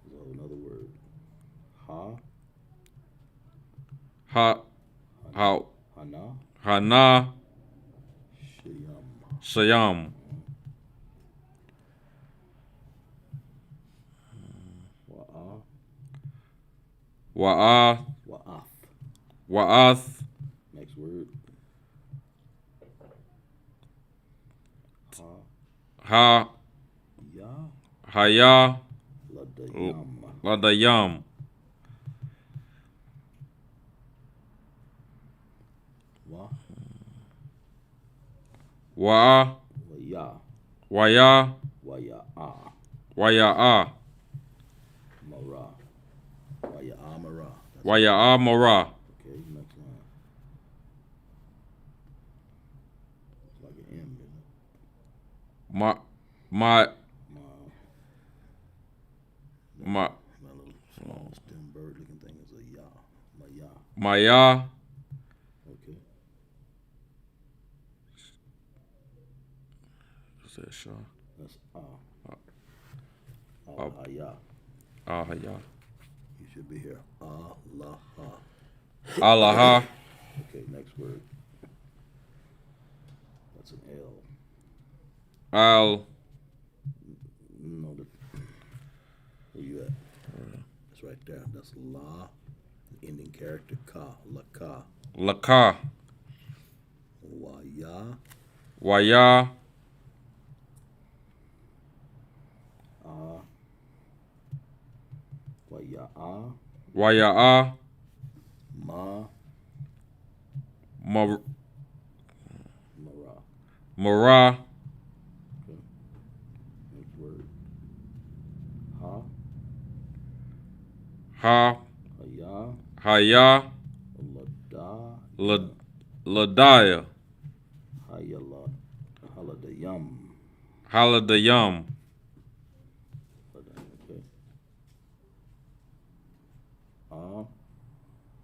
Speaker 4: There's a whole another word. Ha.
Speaker 1: Ha.
Speaker 4: Hana.
Speaker 1: Hana.
Speaker 4: Shayam.
Speaker 1: Shayam.
Speaker 4: Wa'a.
Speaker 1: Wa'a.
Speaker 4: Wa'ath.
Speaker 1: Wa'ath.
Speaker 4: Next word.
Speaker 1: Ha.
Speaker 4: Ya.
Speaker 1: Haya.
Speaker 4: Ladayam.
Speaker 1: Ladayam.
Speaker 4: Wa.
Speaker 1: Wa.
Speaker 6: Waya.
Speaker 1: Waya.
Speaker 6: Waya-a.
Speaker 1: Waya-a.
Speaker 6: Mara. Waya-a mara. That's
Speaker 1: Waya-a mara.
Speaker 6: okay, next line. It's like an M, isn't it?
Speaker 1: Ma.
Speaker 6: That little small stem bird looking thing is a ya. Maya.
Speaker 1: Maya.
Speaker 6: Okay.
Speaker 1: What's that, Shaw?
Speaker 6: That's Al-Haya.
Speaker 1: Ahaya.
Speaker 6: You should be here. Allah-ha.
Speaker 1: Allaha.
Speaker 6: Okay, next word. That's an L.
Speaker 1: Al.
Speaker 6: No, where you at? It's right there. That's la. The ending character ka. La-ka.
Speaker 1: Laka.
Speaker 6: Wa-ya.
Speaker 1: Waya.
Speaker 6: Wa-ya-a.
Speaker 1: Waya-a.
Speaker 6: Ma.
Speaker 1: Mara.
Speaker 6: Mara. Okay. Next word. Ha.
Speaker 1: Ha.
Speaker 6: Haya.
Speaker 1: Haya.
Speaker 6: La-da.
Speaker 1: Ladaya.
Speaker 6: Hayala. Haladayam.
Speaker 1: Haladayam.
Speaker 6: Okay.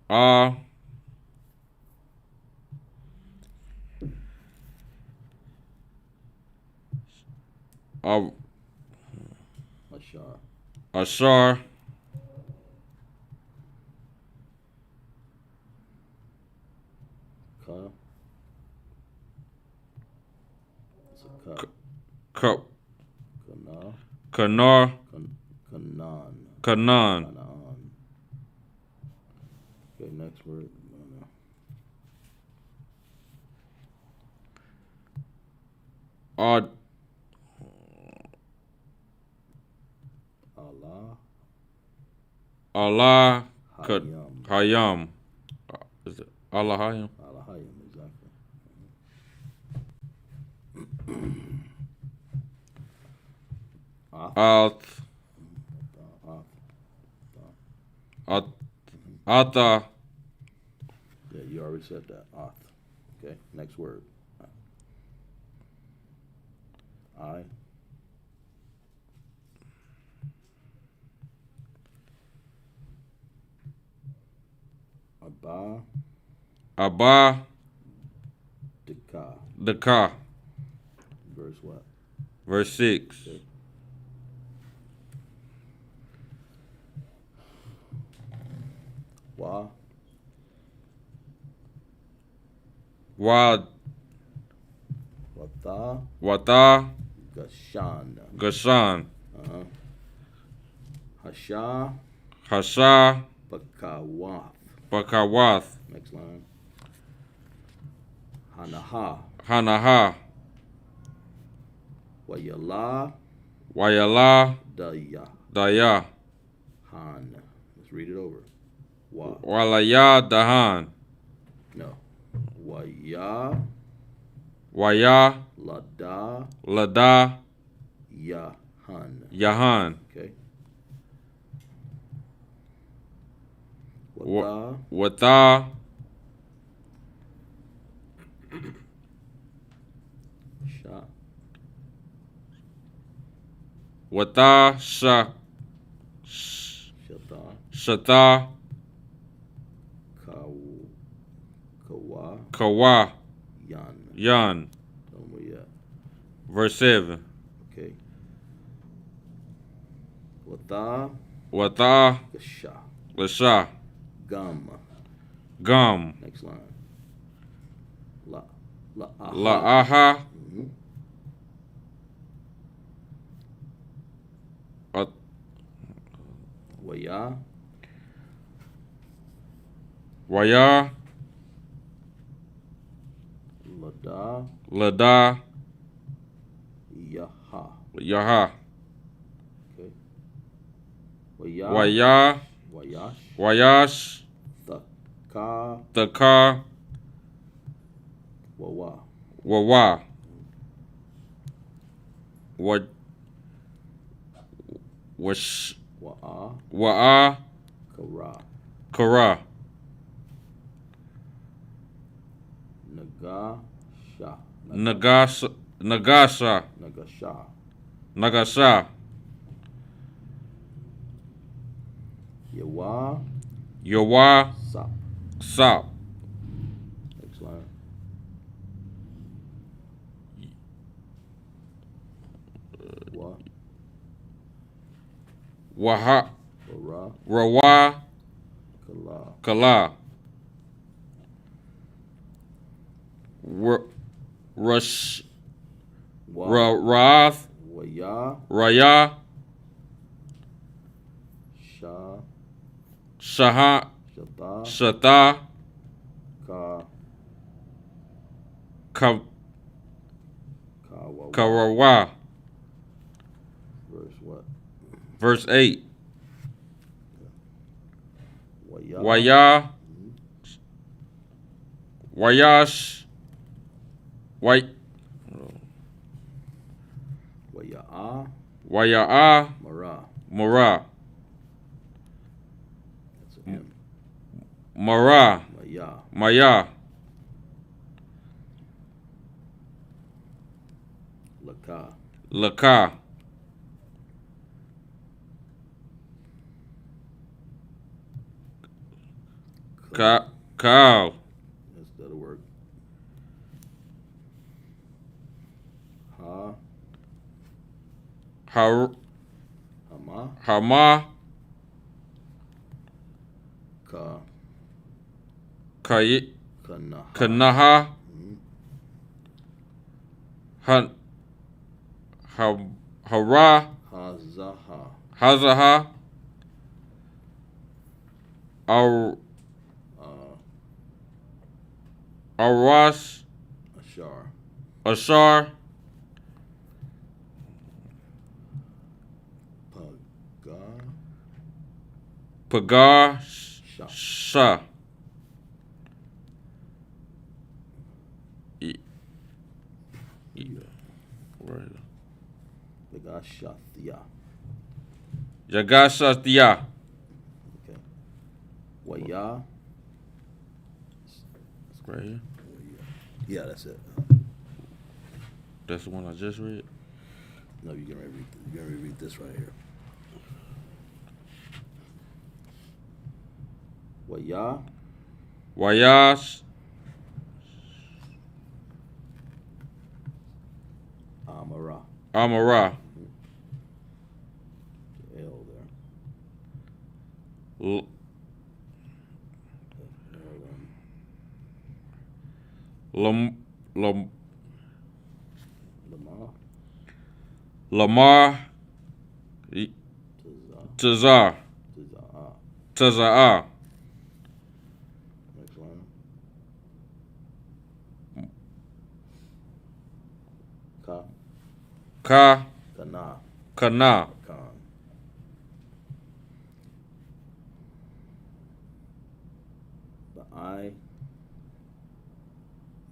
Speaker 1: Ah.
Speaker 6: Ashar.
Speaker 1: Ashar.
Speaker 6: Ka. It's a ka.
Speaker 1: Ka.
Speaker 6: Kana.
Speaker 1: Kanar.
Speaker 6: Kanan.
Speaker 1: Kanan.
Speaker 6: Kanaan. Okay, next word.
Speaker 1: Ad.
Speaker 6: Allah.
Speaker 1: Allah.
Speaker 6: Hayam.
Speaker 1: Hayam. Is it Allah Hayam?
Speaker 6: Allah Hayam, exactly.
Speaker 1: At. At. Ata.
Speaker 6: Yeah, you already said that. Ath. Okay, next word. I. Abba.
Speaker 1: Abba.
Speaker 6: Dika.
Speaker 1: Daka.
Speaker 6: Verse what?
Speaker 1: Verse 6.
Speaker 6: Okay. Wa.
Speaker 1: Wad.
Speaker 6: Wata.
Speaker 1: Wata.
Speaker 6: Gashan.
Speaker 1: Gashan.
Speaker 6: Hasha.
Speaker 1: Hasha.
Speaker 6: Bakawath.
Speaker 1: Bakawath.
Speaker 6: Next line. Hanaha.
Speaker 1: Hanaha.
Speaker 6: Wayala.
Speaker 1: Wayala.
Speaker 6: Daya.
Speaker 1: Daya.
Speaker 6: Han. Let's read it over. Wa.
Speaker 1: Walaya Dahan.
Speaker 6: No. Waya.
Speaker 1: Waya.
Speaker 6: Lada.
Speaker 1: Lada.
Speaker 6: Yahan.
Speaker 1: Yahan.
Speaker 6: Okay. Wata.
Speaker 1: Wata.
Speaker 6: Sha.
Speaker 1: Wata. Sha.
Speaker 6: Shata.
Speaker 1: Shata.
Speaker 6: Kawa.
Speaker 1: Kawa.
Speaker 6: Yan.
Speaker 1: Yan.
Speaker 6: Tell them where you at.
Speaker 1: Verse 7.
Speaker 6: Okay. Wata.
Speaker 1: Wata.
Speaker 6: Gasha.
Speaker 1: Lasha.
Speaker 6: Gum.
Speaker 1: Gum.
Speaker 6: Next line. La. La. Aha.
Speaker 1: La'aha.
Speaker 6: Mhm. Waya.
Speaker 1: Waya.
Speaker 6: Lada.
Speaker 1: Lada.
Speaker 6: Yaha.
Speaker 1: Yaha.
Speaker 6: Okay. Waya.
Speaker 1: Waya.
Speaker 6: Wayash.
Speaker 1: Wayash.
Speaker 6: Thaka.
Speaker 1: Thaka.
Speaker 6: Wawa.
Speaker 1: Wawa. What? Wash.
Speaker 6: Wa'a.
Speaker 1: Wa'a.
Speaker 6: Kara.
Speaker 1: Kara.
Speaker 6: Nagasha.
Speaker 1: Nagasha. Nagasha.
Speaker 6: Nagasha.
Speaker 1: Nagasha.
Speaker 6: Yawa.
Speaker 1: Yawa.
Speaker 6: Sap.
Speaker 1: Sap.
Speaker 6: Next line. Wa.
Speaker 1: Waha.
Speaker 6: Ra.
Speaker 1: Rawa.
Speaker 6: Kala.
Speaker 1: Kala. Rush.
Speaker 6: Wa.
Speaker 1: Ra'ath.
Speaker 6: Waya.
Speaker 1: Raya.
Speaker 6: Sha.
Speaker 1: Shaha.
Speaker 6: Shata.
Speaker 1: Shata.
Speaker 6: Ka.
Speaker 1: Ka.
Speaker 6: Kawawa.
Speaker 1: Karawa.
Speaker 6: Verse what?
Speaker 1: Verse 8.
Speaker 6: Waya.
Speaker 1: Waya. Wayash. Way.
Speaker 6: Waya'a.
Speaker 1: Waya'a.
Speaker 6: Mara.
Speaker 1: Mara.
Speaker 6: That's an M.
Speaker 1: Mara.
Speaker 6: Maya.
Speaker 1: Maya.
Speaker 6: Laka.
Speaker 1: Laka. Ka'al.
Speaker 6: That'll work. Ha. Hama.
Speaker 1: Hama.
Speaker 6: Ka.
Speaker 1: Kanaha.
Speaker 6: Kanaha.
Speaker 1: Hara.
Speaker 6: Hazaha.
Speaker 1: Hazaha. Arash.
Speaker 6: Ashar.
Speaker 1: Ashar.
Speaker 6: Paga.
Speaker 1: Pagar.
Speaker 6: Sha.
Speaker 1: Sha.
Speaker 6: Pagashathya.
Speaker 1: Yagashathya.
Speaker 6: Okay. Waya.
Speaker 1: Right here.
Speaker 6: Yeah, that's it.
Speaker 1: That's the one I just read.
Speaker 6: No, you're gonna read this right here. Waya.
Speaker 1: Wayash.
Speaker 6: Amara.
Speaker 1: Amara.
Speaker 6: L there. Lamar.
Speaker 1: Lamar. Tazar. Tazaa.
Speaker 6: Next line. Ka.
Speaker 1: Ka.
Speaker 6: Kana.
Speaker 1: Kana.
Speaker 6: Kan. Ba'ai.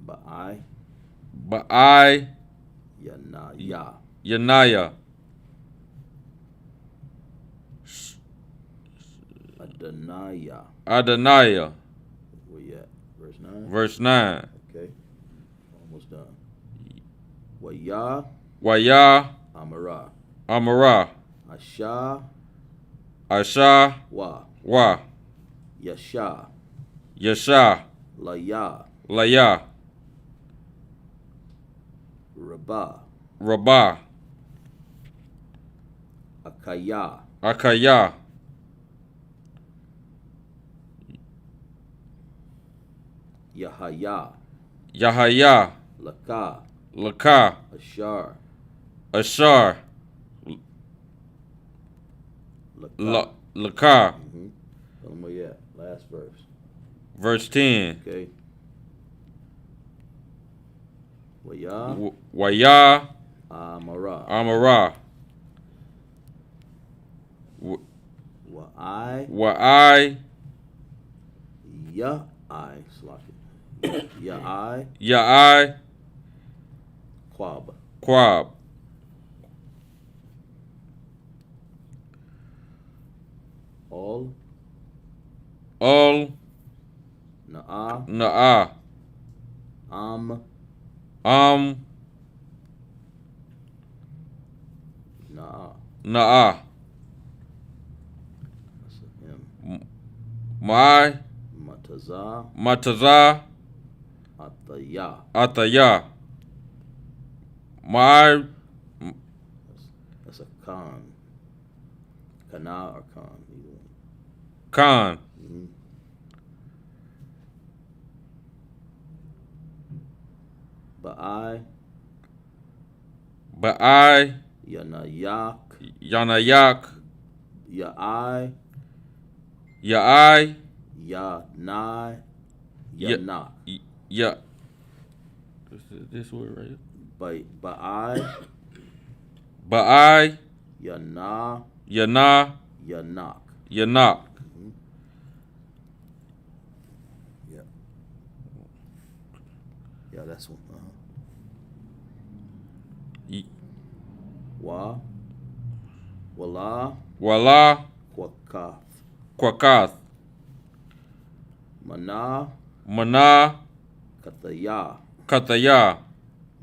Speaker 6: Ba'ai.
Speaker 1: Ba'ai.
Speaker 6: Yanaya.
Speaker 1: Yanaya.
Speaker 6: Adanaya.
Speaker 1: Adonaiah.
Speaker 6: Where you at? Verse 9?
Speaker 1: Verse 9.
Speaker 6: Okay. Almost done. Waya.
Speaker 1: Waya.
Speaker 6: Amara.
Speaker 1: Amara.
Speaker 6: Asha.
Speaker 1: Asha.
Speaker 6: Wa.
Speaker 1: Wa.
Speaker 6: Yasha.
Speaker 1: Yasha.
Speaker 6: Laya.
Speaker 1: Laya.
Speaker 6: Rabah.
Speaker 1: Rabah.
Speaker 6: Akaya.
Speaker 1: Akaya.
Speaker 6: Yahaya.
Speaker 1: Yahaya.
Speaker 6: Laka.
Speaker 1: Laka.
Speaker 6: Ashar.
Speaker 1: Ashar.
Speaker 6: Laka.
Speaker 1: Laka.
Speaker 6: Tell them where you at. Last verse.
Speaker 1: Verse 10.
Speaker 6: Okay. Waya.
Speaker 1: Waya.
Speaker 6: Amara.
Speaker 1: Amara.
Speaker 6: Wa'ai.
Speaker 1: Wa'ai.
Speaker 6: Ya'ai. Slocky. Ya'ai.
Speaker 1: Ya'ai.
Speaker 6: Quab.
Speaker 1: Quab.
Speaker 6: All.
Speaker 1: All.
Speaker 6: Na'a.
Speaker 1: Na'a.
Speaker 6: Na'a.
Speaker 1: Na'a.
Speaker 6: That's a him.
Speaker 1: Mai.
Speaker 6: Mataza.
Speaker 1: Mataza.
Speaker 6: Ataya.
Speaker 1: Ataya. Mai.
Speaker 6: That's a Khan. Kana or Khan. Either one.
Speaker 1: Khan.
Speaker 6: Mm-hmm. Ba'ai.
Speaker 1: Ba'ai.
Speaker 6: Yanayak.
Speaker 1: Yanayak.
Speaker 6: Ya'ai.
Speaker 1: Ya'ai.
Speaker 6: Yanai.
Speaker 1: Ya-
Speaker 6: Yana.
Speaker 1: Ya. This word right here.
Speaker 6: Ba'ai.
Speaker 1: Ba'ai.
Speaker 6: Yana.
Speaker 1: Yana.
Speaker 6: Yanak.
Speaker 1: Yanak.
Speaker 6: Yeah. Yeah, that's one.
Speaker 1: Y-
Speaker 6: Wa. Wala.
Speaker 1: Wala.
Speaker 6: Kwakath.
Speaker 1: Kwakath.
Speaker 6: Mana.
Speaker 1: Mana.
Speaker 6: Kataya.
Speaker 1: Kataya.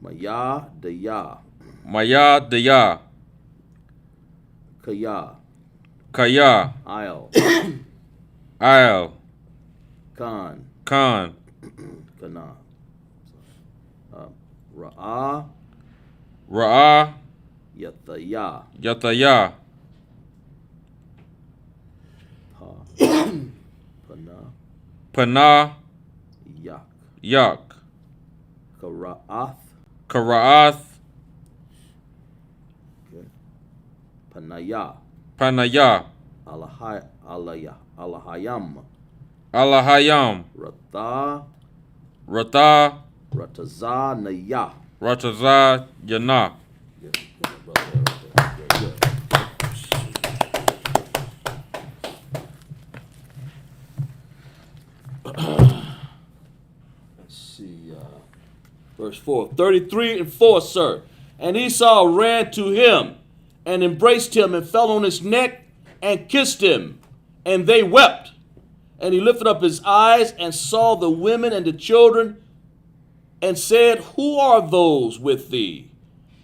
Speaker 6: Maya. Daya.
Speaker 1: Maya. Daya.
Speaker 6: Kaya.
Speaker 1: Kaya.
Speaker 6: Isle.
Speaker 1: Al.
Speaker 6: Khan.
Speaker 1: Khan.
Speaker 6: Kana. Ra'a.
Speaker 1: Ra'a.
Speaker 6: Yataya.
Speaker 1: Yataya.
Speaker 6: Pa. Pana.
Speaker 1: Pana.
Speaker 6: Yak.
Speaker 1: Yak.
Speaker 6: Kara'ath.
Speaker 1: Kara'ath.
Speaker 6: Okay. Panaya.
Speaker 1: Panaya.
Speaker 6: Alahayam.
Speaker 1: Alahayam.
Speaker 6: Rata.
Speaker 1: Rata.
Speaker 6: Rataza Naya.
Speaker 1: Rataza. Yana.
Speaker 6: Good, brother. Good. Let's see. Verse 4. 33 and 4, sir. And Esau ran to him and embraced him and fell on his neck and kissed him. And they wept. And he lifted up his eyes and saw the women and the children and said, Who are those with thee?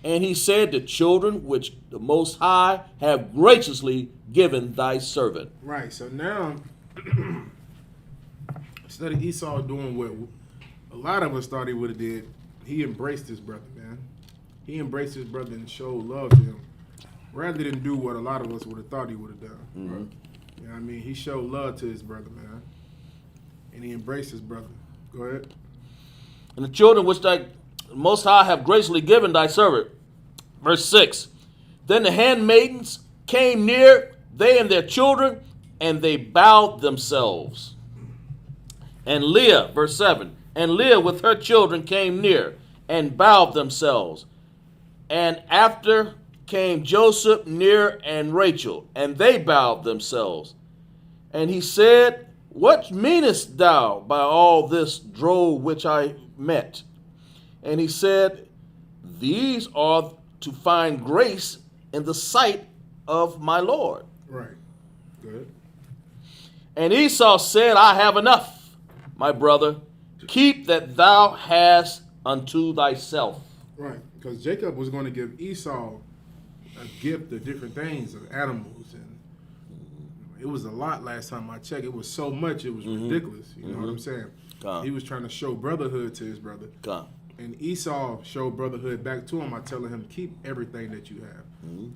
Speaker 6: And he said, The children which the Most High have graciously given thy servant.
Speaker 2: Right. So now, instead of Esau doing what a lot of us thought he would have did, he embraced his brother, man. He embraced his brother and showed love to him, rather than do what a lot of us would have thought he would have done.
Speaker 6: Mm-hmm.
Speaker 2: You know what I mean? He showed love to his brother, man. And he embraced his brother. Go ahead.
Speaker 6: And the children which thy Most High have graciously given thy servant. Verse 6. Then the handmaidens came near, they and their children, and they bowed themselves. And Leah, verse 7, and Leah with her children came near and bowed themselves. And after came Joseph near and Rachel, and they bowed themselves. And he said, What meanest thou by all this drove which I met? And he said, These are to find grace in the sight of my Lord.
Speaker 2: Right. Good.
Speaker 6: And Esau said, I have enough, my brother. Keep that thou hast unto thyself.
Speaker 2: Right. Because Jacob was going to give Esau a gift of different things, of animals. And it was a lot last time I checked. It was so much, it was ridiculous. You know what I'm saying?
Speaker 6: Come.
Speaker 2: He was trying to show brotherhood to his brother.
Speaker 6: Come.
Speaker 2: And Esau showed brotherhood back to him by telling him, keep everything that you have.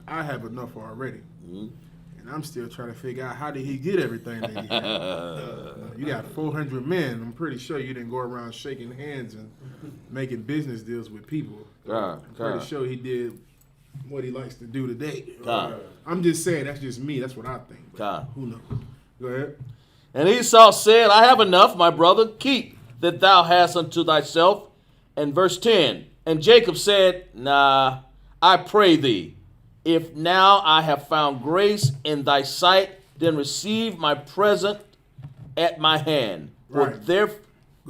Speaker 2: I have enough already. And I'm still trying to figure out, how did he get everything that he had? You got 400 men. I'm pretty sure you didn't go around shaking hands and making business deals with people. I'm pretty sure he did what he likes to do today. I'm just saying, that's just me. That's what I think. But who knows? Go ahead.
Speaker 6: And Esau said, I have enough, my brother. Keep that thou hast unto thyself. And verse 10, and Jacob said, Nah, I pray thee, if now I have found grace in thy sight, then receive my present at my hand.
Speaker 2: Right. Go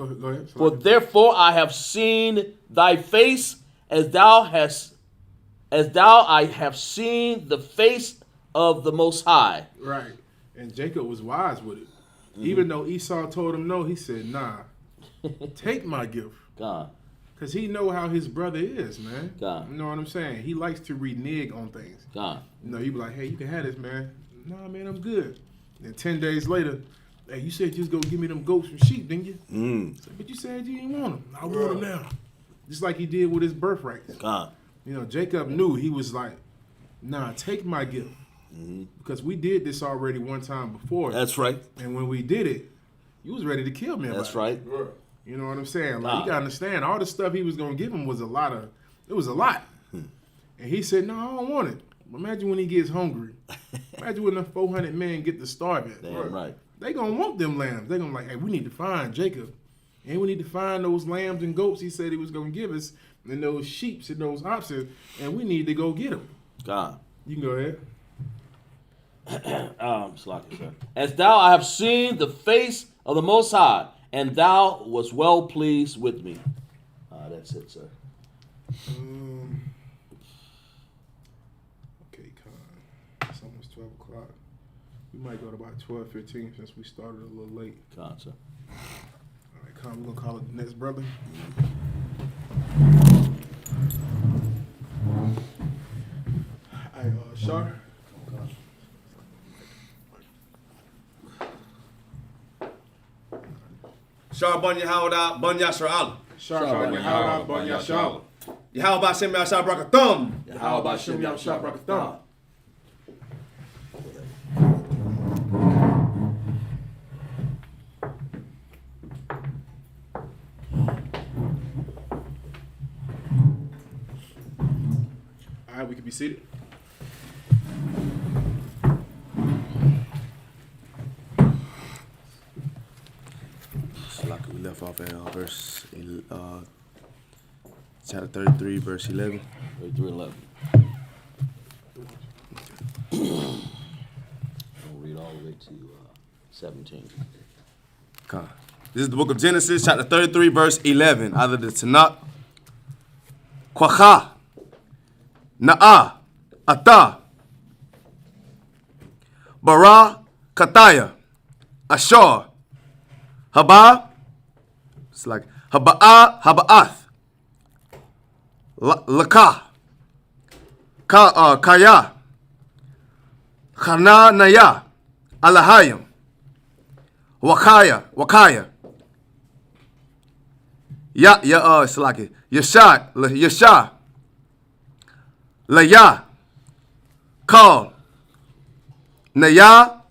Speaker 2: ahead.
Speaker 6: For therefore I have seen thy face as I have seen the face of the Most High.
Speaker 2: Right. And Jacob was wise with it. Even though Esau told him no, he said, nah, take my gift.
Speaker 6: God.
Speaker 2: Because he know how his brother is, man.
Speaker 6: God.
Speaker 2: You know what I'm saying? He likes to renege on things.
Speaker 6: God.
Speaker 2: You know, he be like, hey, you can have this, man. Nah, man, I'm good. And 10 days later, hey, you said you was going to give me them goats and sheep, didn't you? Said, but you said you didn't want them. I want them now. Just like he did with his birthrights.
Speaker 6: God.
Speaker 2: You know, Jacob knew. He was like, nah, take my gift. Because we did this already one time before.
Speaker 6: That's right.
Speaker 2: And when we did it, you was ready to kill me.
Speaker 6: That's right.
Speaker 2: You know what I'm saying? Like, you got to understand, all the stuff he was going to give him was a lot. And he said, no, I don't want it. Imagine when he gets hungry. Imagine when the 400 men get to starving.
Speaker 6: Damn right.
Speaker 2: They going to want them lambs. They going to like, hey, we need to find Jacob. And we need to find those lambs and goats he said he was going to give us, and those sheep and those oxen, and we need to go get them.
Speaker 6: God.
Speaker 2: You can go ahead.
Speaker 6: Slaki, sir. As thou I have seen the face of the Most High, and thou was well pleased with me. That's it, sir.
Speaker 2: Okay, Con. It's almost 12 o'clock. We might go to about 12:15 since we started a little late.
Speaker 6: Con, sir.
Speaker 2: All right, Con, we're going to call it the next brother. All right, Shar.
Speaker 7: Shar Bun Yahawada Bun Yashar Allah.
Speaker 2: Shar Ban Yahawah Ban Yashal.
Speaker 7: Yahawah Shem Yashar Brakathum.
Speaker 2: How about Shem Yam Shah Brakatham? All right, we can be seated.
Speaker 8: Like we left off at chapter 33, verse 11.
Speaker 6: 33:11. We'll read all the way to 17.
Speaker 8: Okay. This is the book of Genesis, chapter 33, verse 11. Out of the Tanakh. Kwacha, Na'a, Ata, Bara, Kataya, Ashar, Haba, it's like Haba'a, Haba'ath, Laka, Kaya, Khana Naya, Alahayim, Wakaya, it's like it. Yasha, Laya, Kal, Naya,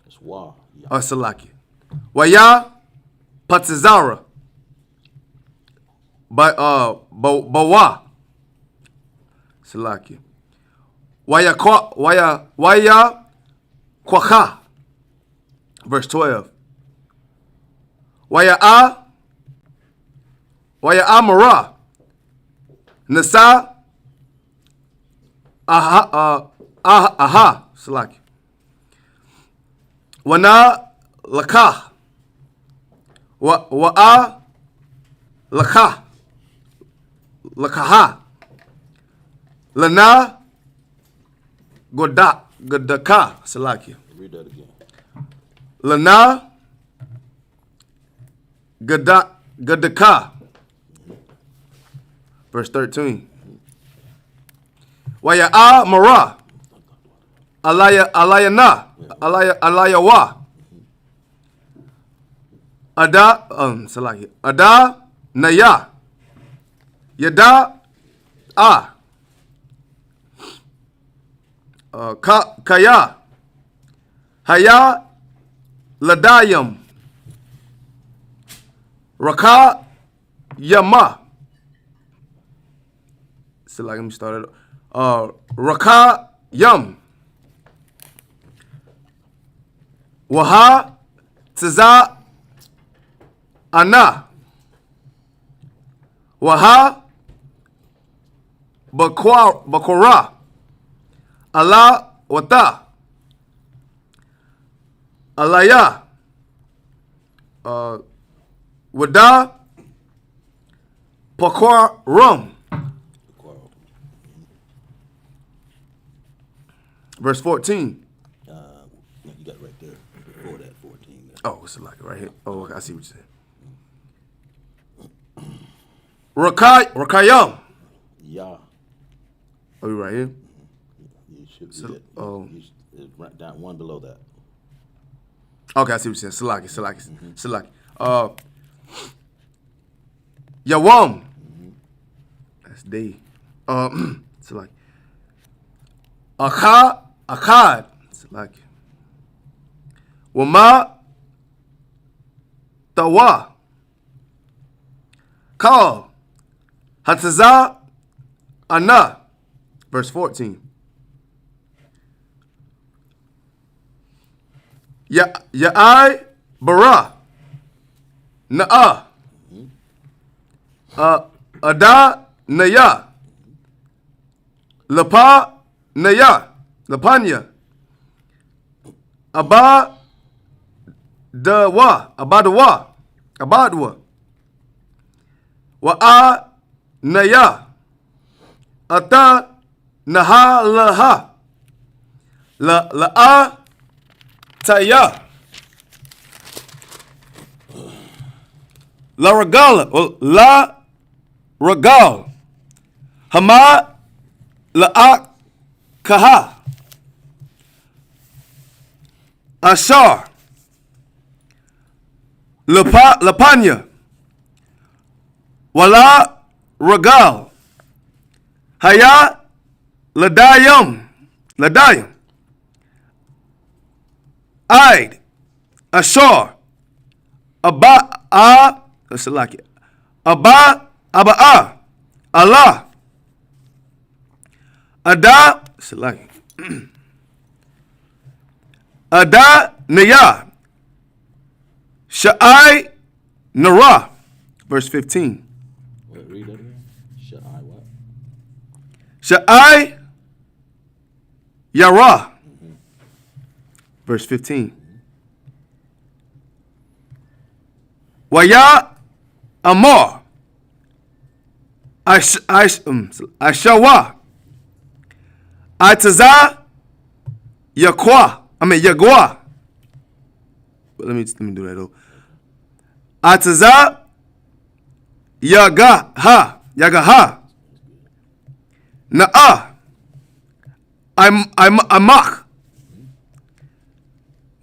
Speaker 6: It's Wa.
Speaker 8: Salaki, Waya, Patzazara, Bawa, Salaki, Waya Kwacha, verse 12, Waya Amara, Nasa, Aha, Salaki, Wana Lakah, Wa'a Lakah, Lakaha, Lana Godaka, Salaki,
Speaker 6: Read that again.
Speaker 8: Lana Godaka, verse 13. Waya'a Mara, Alayana, Alayawa, Ada, Salaki, Ada Naya, Yada Kaya, Haya Ladayam, Raka Yama. So like, let me start it. Raka Yam, Waha Tza Ana, Waha Bakora, Allah Wata, Alaya, Wada Pakor Rum. Verse 14.
Speaker 4: You got right there before that 14. There.
Speaker 8: Oh, it's like right here. Oh, okay, I see what you said. Rakayam.
Speaker 4: Yeah.
Speaker 8: Oh, you right here?
Speaker 4: You should
Speaker 8: So,
Speaker 4: be it.
Speaker 8: oh.
Speaker 4: It's right down one below that.
Speaker 8: Okay, I see what you're saying. Salaki. Yawam. That's D. Salaki. Akkad. Salaki. Wama. Tawa. Call. Hataza. Ana. Verse 14. Ya'ai bara. Na'a. Ada naya. Lapa naya. Lapanya. Abadwa. Wa'a naya. Ata naha laha. La'a Taya. La Ragal. Hama La Kaha. Ashar. Lapanya. Wala Ragal. Haya Ladayam. Aid, Ashar, let's like it. Aba'a, Allah, Ada, select it. Ada, Naya, Sha'ai, Nara, verse 15.
Speaker 4: Wait, read that again. Sha'ai what?
Speaker 8: Sha'ai, Yara. Verse 15. Waya Amor. Ashawa. Ataza Yagwa. Let me do that though. Ataza Yagaha. Na'a. I'm Amak.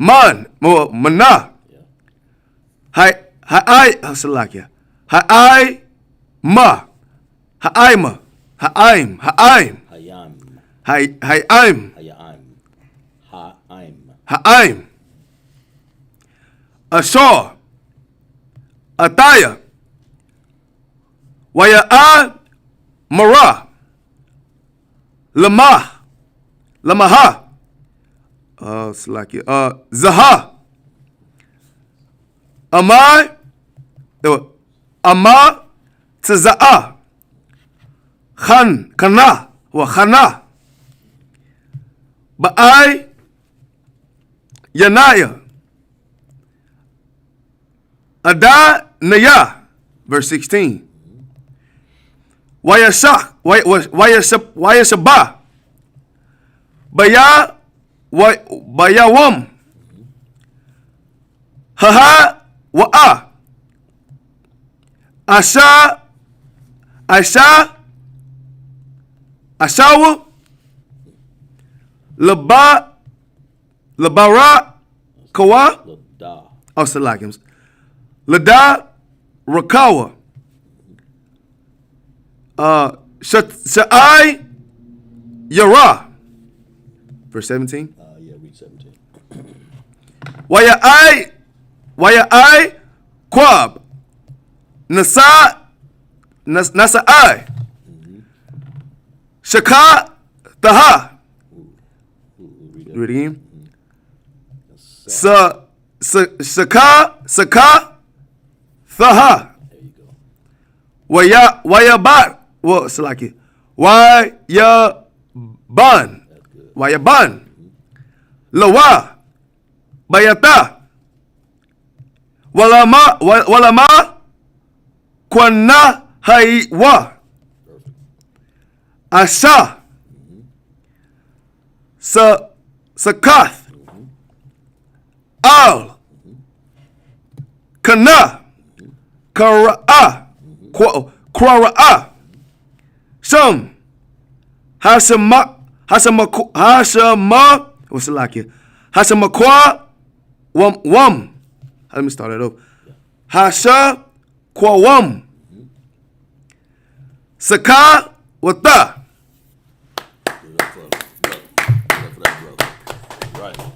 Speaker 8: Mana. Ha'ai ma. Ha'aim. Ashar. Ataya. Waya'a Mara. Lamaha. Zaha. Ama Taza'a. Khana. Ba'ai Yanaya. Ada Naya. Verse 16. Wayashabah. Bayawam. Haha wa'a. Ashawa. Labara Kawa. Oh, Salakim's. Lada Rakawa. Sha'ai Yara. Verse 17.
Speaker 4: Yeah, read 17.
Speaker 8: Waya'ai Quab. Nasa'ai. Shaka Taha. Read it again. Saka Thaha.
Speaker 4: There you go.
Speaker 8: Wayaban. Well, it's like it. Wayaban. Lawa. Bayata. Walama. Kwana Haiwa. Asha. Sakath. Al. Kana. Kara'a. Kwara'a. Some. Hashama. What's it like here? Hashamakwa. Wam. Let me start it over. Hasha. Kwawam. Saka. Wata.
Speaker 6: Give it up for that brother. Right.
Speaker 2: All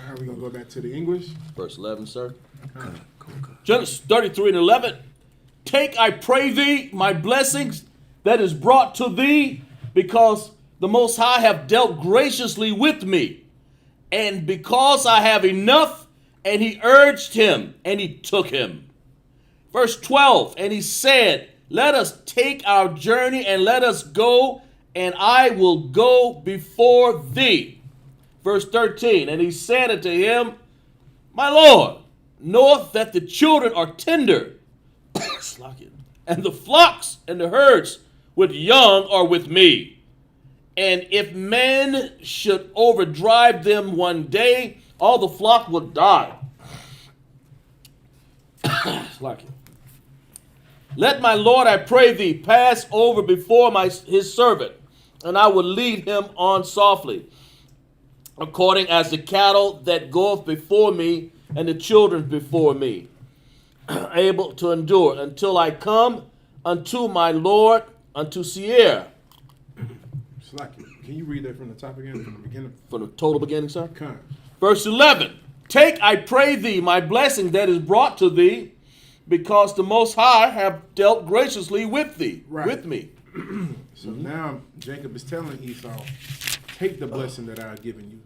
Speaker 2: right, we're going to go back to the English.
Speaker 6: Verse 11, sir. Genesis 33 and 11. Take, I pray thee, my blessings that is brought to thee, because the Most High have dealt graciously with me, and because I have enough. And he urged him, and he took him. Verse 12, and he said, let us take our journey, and let us go, and I will go before thee. Verse 13, and he said unto him, my Lord, knoweth that the children are tender, and the flocks and the herds with young are with me. And if men should overdrive them one day, all the flock will die. Let my Lord, I pray thee, pass over before his servant, and I will lead him on softly, according as the cattle that goeth before me, and the children before me, able to endure, until I come unto my Lord, unto Seir.
Speaker 2: Slack it. Can you read that from the top again, from the beginning?
Speaker 6: From the total beginning, sir?
Speaker 2: Come.
Speaker 6: Verse 11, take, I pray thee, my blessing that is brought to thee, because the Most High have dealt graciously with thee,
Speaker 2: Right.
Speaker 6: with me.
Speaker 2: So now Jacob is telling Esau, take the blessing that I've given you,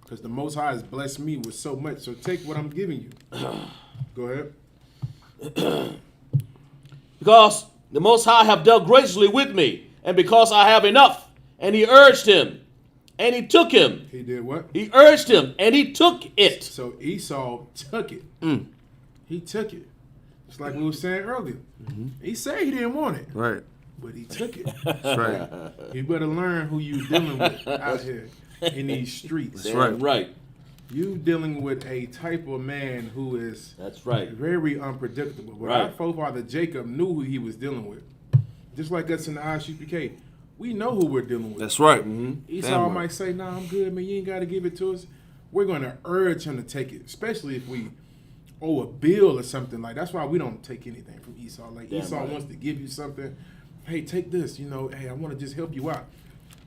Speaker 2: because the Most High has blessed me with so much. So take what I'm giving you. Go ahead.
Speaker 6: Because the Most High have dealt graciously with me, and because I have enough. And he urged him, and he took him.
Speaker 2: He did what?
Speaker 6: He urged him, and he took it.
Speaker 2: So Esau took it. He took it. Just like we were saying earlier. He said he didn't want it,
Speaker 8: Right.
Speaker 2: but he took it.
Speaker 8: That's right.
Speaker 2: You better learn who you dealing with out here in these streets.
Speaker 8: That's right.
Speaker 6: Right.
Speaker 2: You dealing with a type of man who is
Speaker 6: That's right.
Speaker 2: very unpredictable. But
Speaker 6: Right.
Speaker 2: our forefather Jacob knew who he was dealing with. Just like us in the ISUPK. We know who we're dealing with.
Speaker 8: That's right.
Speaker 2: Esau
Speaker 8: Damn right.
Speaker 2: might say, nah, I'm good, man. You ain't got to give it to us. We're going to urge him to take it, especially if we owe a bill or something. Like, that's why we don't take anything from Esau. Like,
Speaker 6: Damn
Speaker 2: Esau
Speaker 6: right.
Speaker 2: wants to give you something. Hey, take this. You know, hey, I want to just help you out.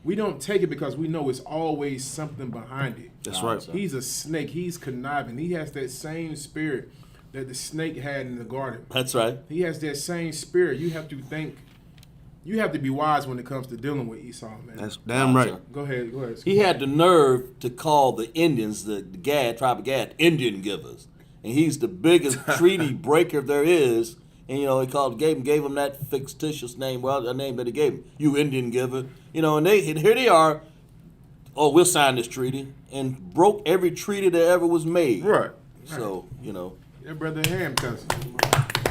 Speaker 2: We don't take it because we know it's always something behind it.
Speaker 8: That's right.
Speaker 2: He's a snake. He's conniving. He has that same spirit that the snake had in the garden.
Speaker 6: That's right.
Speaker 2: He has that same spirit. You have to think. You have to be wise when it comes to dealing with Esau, man.
Speaker 8: That's damn right.
Speaker 2: Go ahead. Go ahead.
Speaker 6: He had the nerve to call the Indians, the Gad, tribe of Gad, Indian givers. And he's the biggest treaty breaker there is. And, you know, gave him that fictitious name, well, a name that he gave him, you Indian giver. You know, and here they are, oh, we'll sign this treaty, and broke every treaty that ever was made.
Speaker 8: Right.
Speaker 6: So, you know.
Speaker 2: That brother Ham, cousin.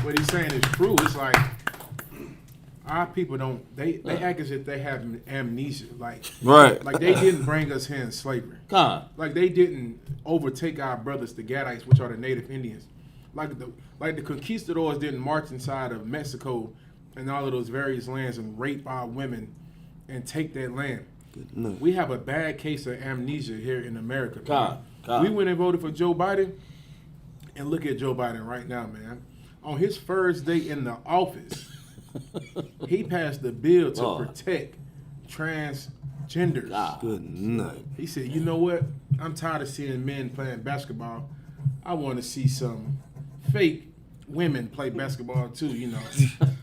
Speaker 2: What he's saying is true. It's like our people don't. They act as if they have amnesia. Like
Speaker 8: Right.
Speaker 2: Like they didn't bring us here in slavery.
Speaker 6: Con.
Speaker 2: Like they didn't overtake our brothers, the Gadites, which are the native Indians. Like the conquistadors didn't march inside of Mexico and all of those various lands and rape our women and take that land.
Speaker 8: No.
Speaker 2: We have a bad case of amnesia here in America. man.
Speaker 6: Con.
Speaker 2: We went and voted for Joe Biden, and look at Joe Biden right now, man. On his first day in the office, he passed the bill to
Speaker 6: Lord.
Speaker 2: protect transgenders.
Speaker 6: God.
Speaker 8: Good night.
Speaker 2: He said, you know what? I'm tired of seeing men playing basketball. I want to see some fake women play basketball too, you know.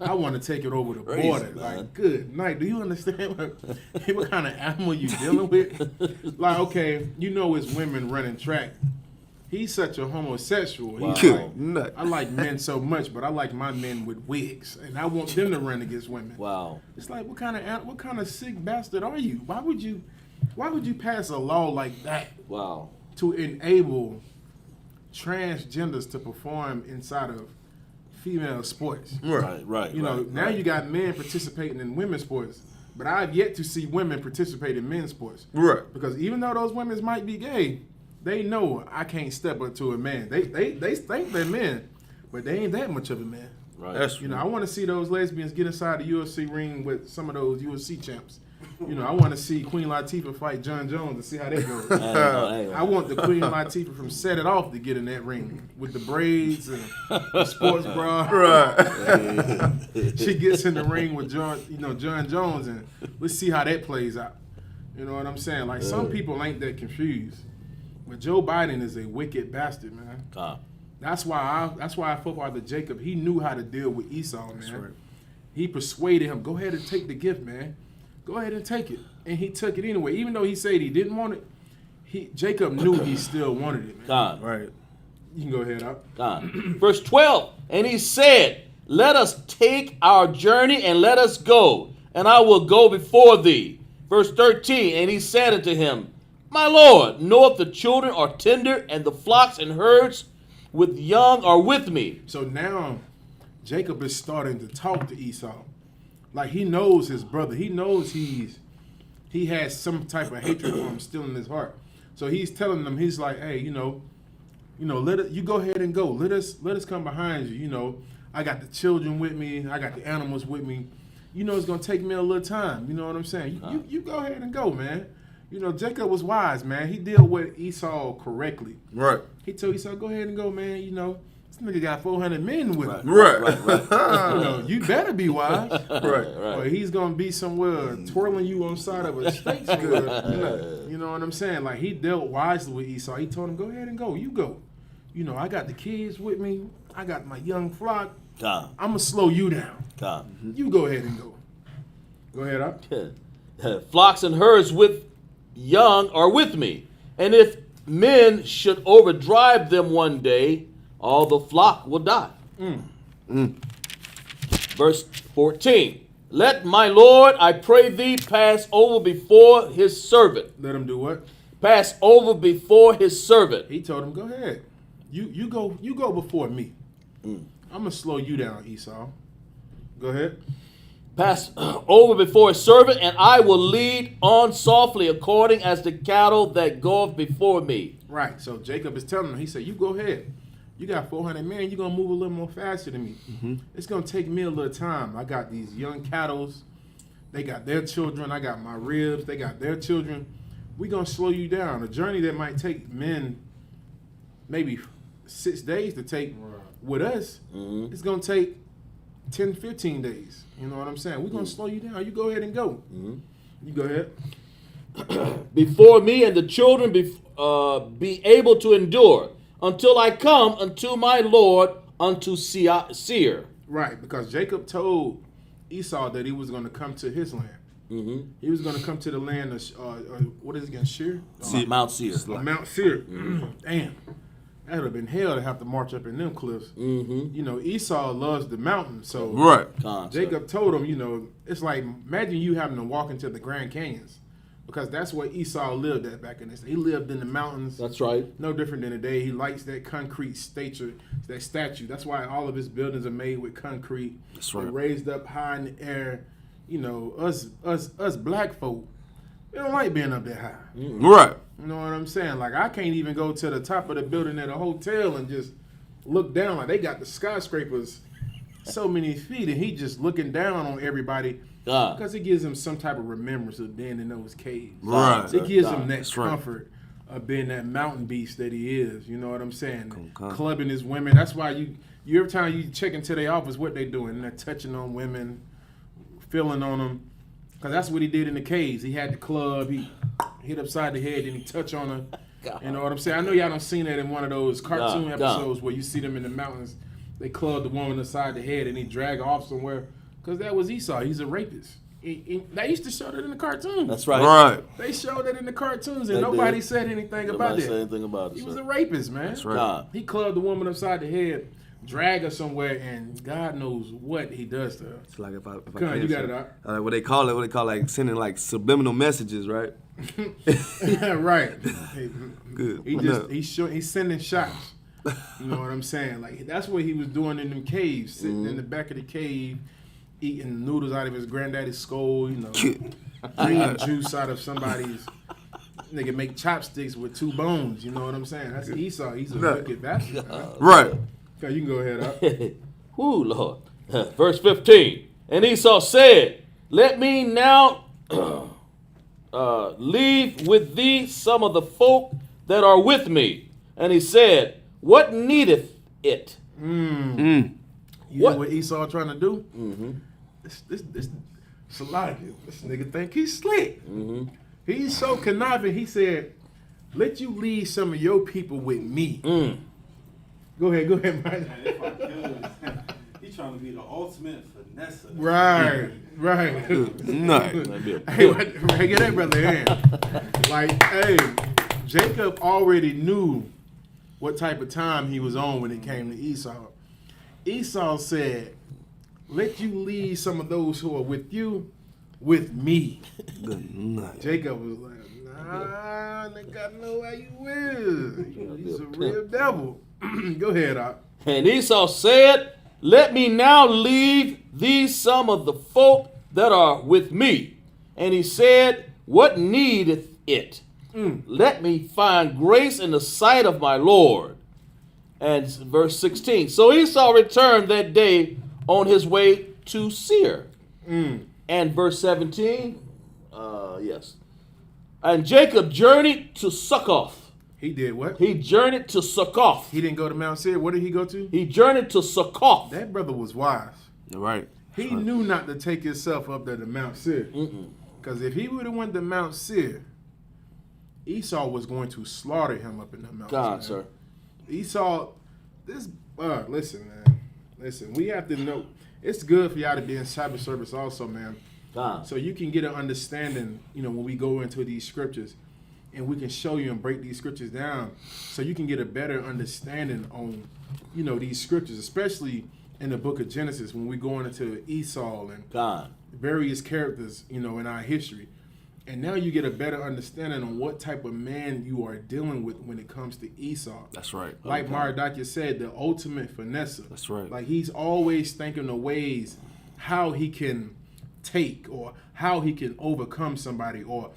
Speaker 2: I want to take it over the
Speaker 6: Crazy,
Speaker 2: border.
Speaker 6: man.
Speaker 2: Like, good night. Do you understand what kind of animal you dealing with? Like, okay, you know it's women running track. He's such a homosexual.
Speaker 6: Wow.
Speaker 2: He's
Speaker 8: Good
Speaker 2: like,
Speaker 8: night.
Speaker 2: I like men so much, but I like my men with wigs, and I want them to run against women.
Speaker 6: Wow.
Speaker 2: It's like, what kind of sick bastard are you? Why would you pass a law like that
Speaker 6: Wow.
Speaker 2: to enable transgenders to perform inside of female sports?
Speaker 6: Right.
Speaker 2: You know, now you got men participating in women's sports. But I've yet to see women participate in men's sports.
Speaker 8: Right.
Speaker 2: Because even though those women might be gay, they know I can't step up to a man. They think they're men, but they ain't that much of a man.
Speaker 6: Right.
Speaker 8: That's
Speaker 2: You know, I want to see those lesbians get inside the UFC ring with some of those UFC champs. You know, I want to see Queen Latifah fight John Jones and see how that goes. I want the Queen Latifah from Set It Off to get in that ring with the braids and the sports bra.
Speaker 8: right.
Speaker 2: She gets in the ring with John Jones, and let's see how that plays out. You know what I'm saying? Like, some people ain't that confused, but Joe Biden is a wicked bastard, man. That's why footballer Jacob, he knew how to deal with Esau, man.
Speaker 8: That's right.
Speaker 2: He persuaded him, go ahead and take the gift, man. Go ahead and take it. And he took it anyway. Even though he said he didn't want it, Jacob knew he still wanted it, man.
Speaker 8: Right.
Speaker 2: You can go ahead up.
Speaker 6: Verse 12, and he said, let us take our journey and let us go, and I will go before thee. Verse 13, and he said unto him, my Lord, knoweth the children are tender, and the flocks and herds with young are with me.
Speaker 2: So now Jacob is starting to talk to Esau. Like, he knows his brother. He knows he has some type of hatred for him still in his heart. So he's telling them, he's like, hey, you go ahead and go. Let us come behind you. You know, I got the children with me. I got the animals with me. You know, it's gonna take me a little time. You know what I'm saying? You go ahead and go, man. You know, Jacob was wise, man. He dealt with Esau correctly.
Speaker 8: Right.
Speaker 2: He told Esau, go ahead and go, man. You know, this nigga got 400 men with him.
Speaker 8: Right.
Speaker 2: You know, you better be wise.
Speaker 8: Right.
Speaker 2: Or he's gonna be somewhere twirling you on the side of a stake somewhere. You know what I'm saying? Like, he dealt wisely with Esau. He told him, go ahead and go. You go. You know, I got the kids with me. I got my young flock. I'm gonna slow you down. You go ahead and go. Go ahead up.
Speaker 6: Flocks and herds with young are with me. And if men should overdrive them one day, all the flock will die. Verse 14. Let my Lord, I pray thee, pass over before his servant.
Speaker 2: Let him do what?
Speaker 6: Pass over before his servant.
Speaker 2: He told him, go ahead. You go before me. I'm gonna slow you down, Esau. Go ahead.
Speaker 6: Pass over before his servant, and I will lead on softly according as the cattle that goeth before me.
Speaker 2: Right. So Jacob is telling him, he said, you go ahead. You got 400 men. You're going to move a little more faster than me. It's going to take me a little time. I got these young cattle. They got their children. I got my ribs. They got their children. We're going to slow you down. A journey that might take men maybe 6 days to take with us, it's going to take 10, 15 days. You know what I'm saying? We're going to slow you down. You go ahead and go. You go ahead.
Speaker 6: Before me, and the children be able to endure until I come unto my Lord unto Seir.
Speaker 2: Right, because Jacob told Esau that he was going to come to his land. He was going to come to the land of, what is it again, Seir?
Speaker 6: Mount Seir.
Speaker 2: Mount Seir. Damn. That would have been hell to have to march up in them cliffs. You know, Esau loves the mountains, so Jacob told him, you know, it's like, imagine you having to walk into the Grand Canyons, because that's where Esau lived at back in this day. He lived in the mountains.
Speaker 6: That's right.
Speaker 2: No different than today. He likes that concrete statue. That's why all of his buildings are made with concrete.
Speaker 8: That's right.
Speaker 2: They're raised up high in the air. You know, us black folk, we don't like being up that high.
Speaker 8: Right.
Speaker 2: You know what I'm saying? Like, I can't even go to the top of the building at a hotel and just look down. Like, they got the skyscrapers so many feet, and he just looking down on everybody because it gives him some type of remembrance of being in those caves.
Speaker 8: Right.
Speaker 2: It gives him that comfort of being that mountain beast that he is. You know what I'm saying? Clubbing his women. That's why you every time you check into their office, what they doing? They're touching on women, feeling on them. Because that's what he did in the caves. He had the club. He hit upside the head and he touched on her. You know what I'm saying? I know y'all done seen that in one of those cartoon episodes where you see them in the mountains. They club the woman upside the head and he drag her off somewhere. Because that was Esau. He's a rapist. They used to show that in the cartoons.
Speaker 6: That's right.
Speaker 8: Right.
Speaker 2: They showed that in the cartoons and nobody said anything about that.
Speaker 6: Said anything about it.
Speaker 2: He was a rapist, man.
Speaker 8: That's right.
Speaker 2: He clubbed the woman upside the head, drag her somewhere, and God knows what he does to her.
Speaker 8: It's like if I
Speaker 2: Come on, you got it out.
Speaker 8: What they call like sending like subliminal messages, right?
Speaker 2: Yeah, right.
Speaker 8: Good.
Speaker 2: He's sending shots. You know what I'm saying? Like, that's what he was doing in them caves, sitting in the back of the cave, eating noodles out of his granddaddy's skull, you know, drinking juice out of somebody's. Nigga make chopsticks with 2 bones. You know what I'm saying? That's Esau. He's a wicked bastard.
Speaker 8: Right.
Speaker 2: Okay, you can go ahead up.
Speaker 6: Whoo, Lord. Verse 15. And Esau said, let me now leave with thee some of the folk that are with me. And he said, what needeth it?
Speaker 2: You
Speaker 6: What?
Speaker 2: know what Esau trying to do?
Speaker 6: Mm-hmm.
Speaker 2: This Salakia, this nigga think he's slick.
Speaker 6: Mm-hmm.
Speaker 2: He's so conniving. He said, let you leave some of your people with me. Go ahead, Mike.
Speaker 9: Man, if I could, he trying to be the ultimate finesse.
Speaker 2: Right.
Speaker 8: No.
Speaker 2: Hey, get that brother in. Like, hey, Jacob already knew what type of time he was on when it came to Esau. Esau said, let you leave some of those who are with you with me.
Speaker 8: Good night.
Speaker 2: Jacob was like, nah, nigga, I know where you is. He's a real devil. Go ahead, Op.
Speaker 6: And Esau said, let me now leave these some of the folk that are with me. And he said, what needeth it? Let me find grace in the sight of my Lord. And verse 16. So Esau returned that day on his way to Seir. And verse 17, yes. And Jacob journeyed to Succoth.
Speaker 2: He did what?
Speaker 6: He journeyed to Succoth.
Speaker 2: He didn't go to Mount Seir. What did he go to?
Speaker 6: He journeyed to Succoth.
Speaker 2: That brother was wise.
Speaker 8: Right.
Speaker 2: He knew not to take himself up there to Mount Seir. Because if he would have went to Mount Seir, Esau was going to slaughter him up in the mountains.
Speaker 6: God, sir.
Speaker 2: Esau, listen, man. Listen, we have to know. It's good for y'all to be in cyber service also, man.
Speaker 6: God.
Speaker 2: So you can get an understanding, you know, when we go into these scriptures, and we can show you and break these scriptures down, so you can get a better understanding on, you know, these scriptures, especially in the book of Genesis when we go into Esau and
Speaker 6: God.
Speaker 2: various characters, you know, in our history. And now you get a better understanding on what type of man you are dealing with when it comes to Esau.
Speaker 8: That's right.
Speaker 2: Like Maradaki said, the ultimate finesse.
Speaker 8: That's right.
Speaker 2: Like he's always thinking of ways how he can take or how he can overcome somebody or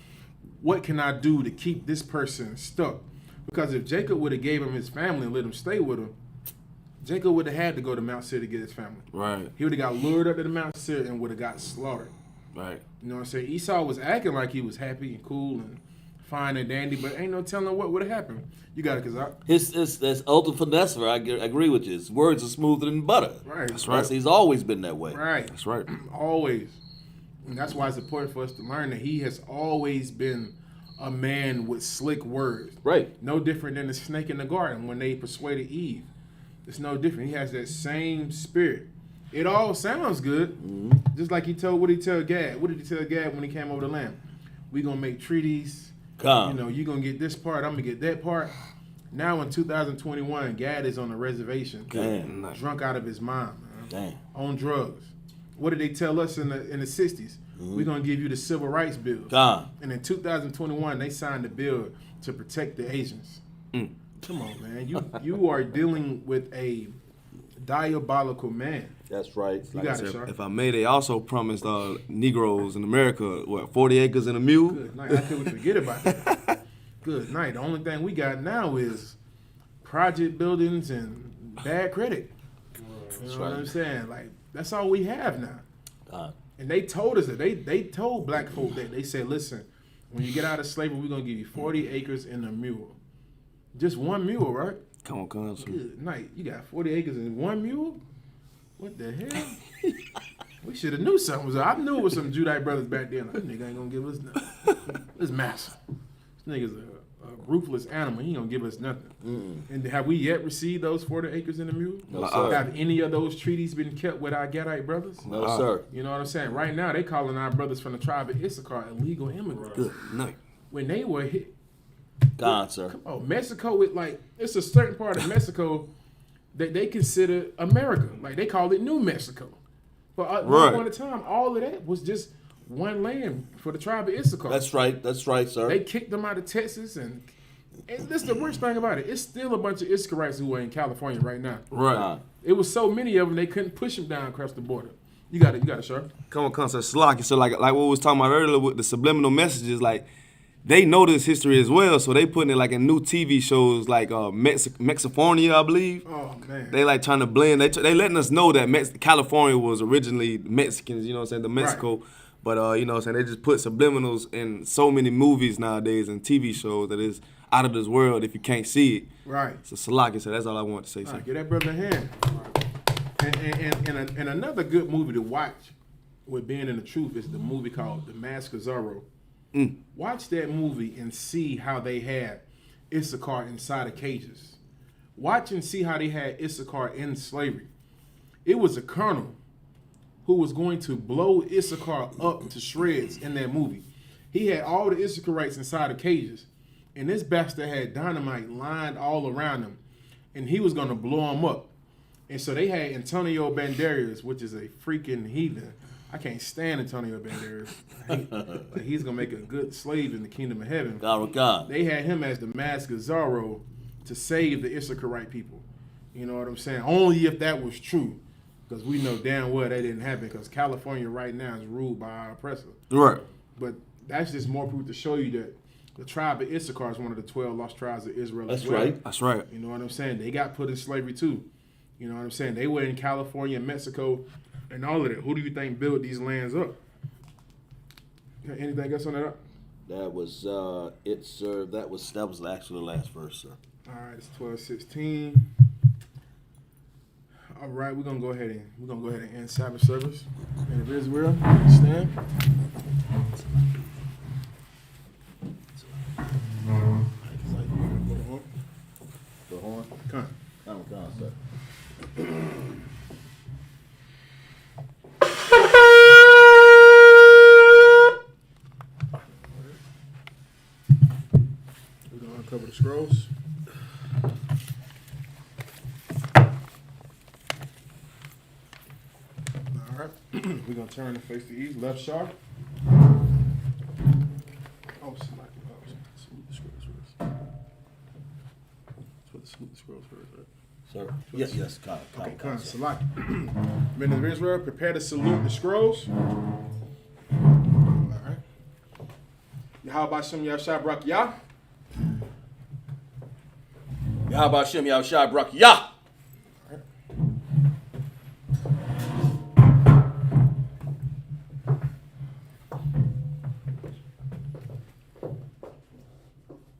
Speaker 2: what can I do to keep this person stuck. Because if Jacob would have gave him his family and let him stay with him, Jacob would have had to go to Mount Seir to get his family.
Speaker 8: Right.
Speaker 2: He would have got lured up to the Mount Seir and would have got slaughtered.
Speaker 8: Right.
Speaker 2: You know what I'm saying? Esau was acting like he was happy and cool and fine and dandy, but ain't no telling what would have happened. You got it, cause
Speaker 6: That's ultimate finesse. I agree with you. His words are smoother than butter.
Speaker 2: Right.
Speaker 8: That's right.
Speaker 6: He's always been that way.
Speaker 2: Right.
Speaker 8: That's right.
Speaker 2: Always. And that's why it's important for us to learn that he has always been a man with slick words.
Speaker 6: Right.
Speaker 2: No different than the snake in the garden when they persuaded Eve. It's no different. He has that same spirit. It all sounds good. Just like what did he tell Gad? What did he tell Gad when he came over the land? We gonna make treaties.
Speaker 6: Come.
Speaker 2: You know, you gonna get this part, I'm gonna get that part. Now in 2021, Gad is on a reservation,
Speaker 6: Damn.
Speaker 2: drunk out of his mind, man.
Speaker 6: Damn.
Speaker 2: On drugs. What did they tell us in the 60s? We're gonna give you the Civil Rights Bill.
Speaker 6: Come.
Speaker 2: And in 2021, they signed a bill to protect the Asians. Come on, man. You are dealing with a diabolical man.
Speaker 6: That's right.
Speaker 2: You got it, sir.
Speaker 8: If I may, they also promised Negroes in America, 40 acres and a mule?
Speaker 2: Good night. How could we forget about that? Good night. The only thing we got now is project buildings and bad credit. You know what I'm saying? Like, that's all we have now. And they told us that. They told black folk that. They said, listen, when you get out of slavery, we're going to give you 40 acres and a mule. Just one mule, right?
Speaker 8: Come on, come on.
Speaker 2: Good night. You got 40 acres and one mule? What the hell? We should have knew something was up. I knew it was some Judite brothers back then. Like, this nigga ain't gonna give us nothing. This massive. This nigga's a ruthless animal. He ain't gonna give us nothing. And have we yet received those 40 acres and a mule?
Speaker 6: No, sir.
Speaker 2: Have any of those treaties been kept with our Gadite brothers?
Speaker 6: No, sir.
Speaker 2: You know what I'm saying? Right now, they calling our brothers from the tribe of Isupk illegal immigrants.
Speaker 8: Good night.
Speaker 2: When they were hit,
Speaker 6: God, sir.
Speaker 2: oh, Mexico, it's a certain part of Mexico that they consider America. Like, they call it New Mexico. But at one point in time, all of that was just one land for the tribe of Issaquah.
Speaker 6: That's right, sir.
Speaker 2: They kicked them out of Texas, and this is the worst thing about it. It's still a bunch of Issacharites who are in California right now.
Speaker 8: Right.
Speaker 2: It was so many of them, they couldn't push them down across the border. You got it, sir.
Speaker 8: Come on, so Slocky. So like what we was talking about earlier with the subliminal messages, like they know this history as well, so they putting it like in new TV shows like Mexifornia, I believe.
Speaker 2: Oh man.
Speaker 8: They like trying to blend. They letting us know that California was originally Mexicans, you know what I'm saying, the Mexico.
Speaker 2: Right.
Speaker 8: But you know what I'm saying, they just put subliminals in so many movies nowadays and TV shows that is out of this world if you can't see it.
Speaker 2: Right.
Speaker 8: So Salaki, so that's all I want to say.
Speaker 2: All
Speaker 8: Sir.
Speaker 2: right, give that brother a hand. And another good movie to watch with being in the truth is the movie called The Mask of Zorro. Watch that movie and see how they had Isupk inside of cages. Watch and see how they had Isupk in slavery. It was a colonel who was going to blow Isupk up to shreds in that movie. He had all the Issacharites inside of cages, and this bastard had dynamite lined all around him, and he was going to blow him up. And so they had Antonio Banderas, which is a freaking heathen. I can't stand Antonio Banderas. Like he's going to make a good slave in the kingdom of heaven.
Speaker 6: God.
Speaker 2: They had him as the Mask of Zorro to save the Issacharite people. You know what I'm saying? Only if that was true. Because we know damn well that didn't happen, because California right now is ruled by our oppressor.
Speaker 8: Right.
Speaker 2: But that's just more proof to show you that the tribe of Issachar is one of the 12 lost tribes of Israel as well.
Speaker 6: Right.
Speaker 8: That's right.
Speaker 2: You know what I'm saying? They got put in slavery too. You know what I'm saying? They were in California, Mexico, and all of that. Who do you think built these lands up? Anything else on that?
Speaker 6: That was it, sir. That was actually the last verse, sir.
Speaker 2: All right, it's 12:16. All right, we're gonna go ahead and end Sabbath service. And if Israel, stand.
Speaker 6: The horn.
Speaker 2: Come.
Speaker 6: I'm gone, sir.
Speaker 2: We're gonna uncover the scrolls. All right, we're gonna turn and face the east, left sharp. Oh, salute the scrolls first. Let's put the scrolls first, right?
Speaker 6: Sir. Yes, Con.
Speaker 2: Okay, come, Salaki. Men of Israel, prepare to salute the scrolls. All right. Yahweh Shem Yahshua Barak Yah.
Speaker 6: How about Shem Yahshua Brak Yah?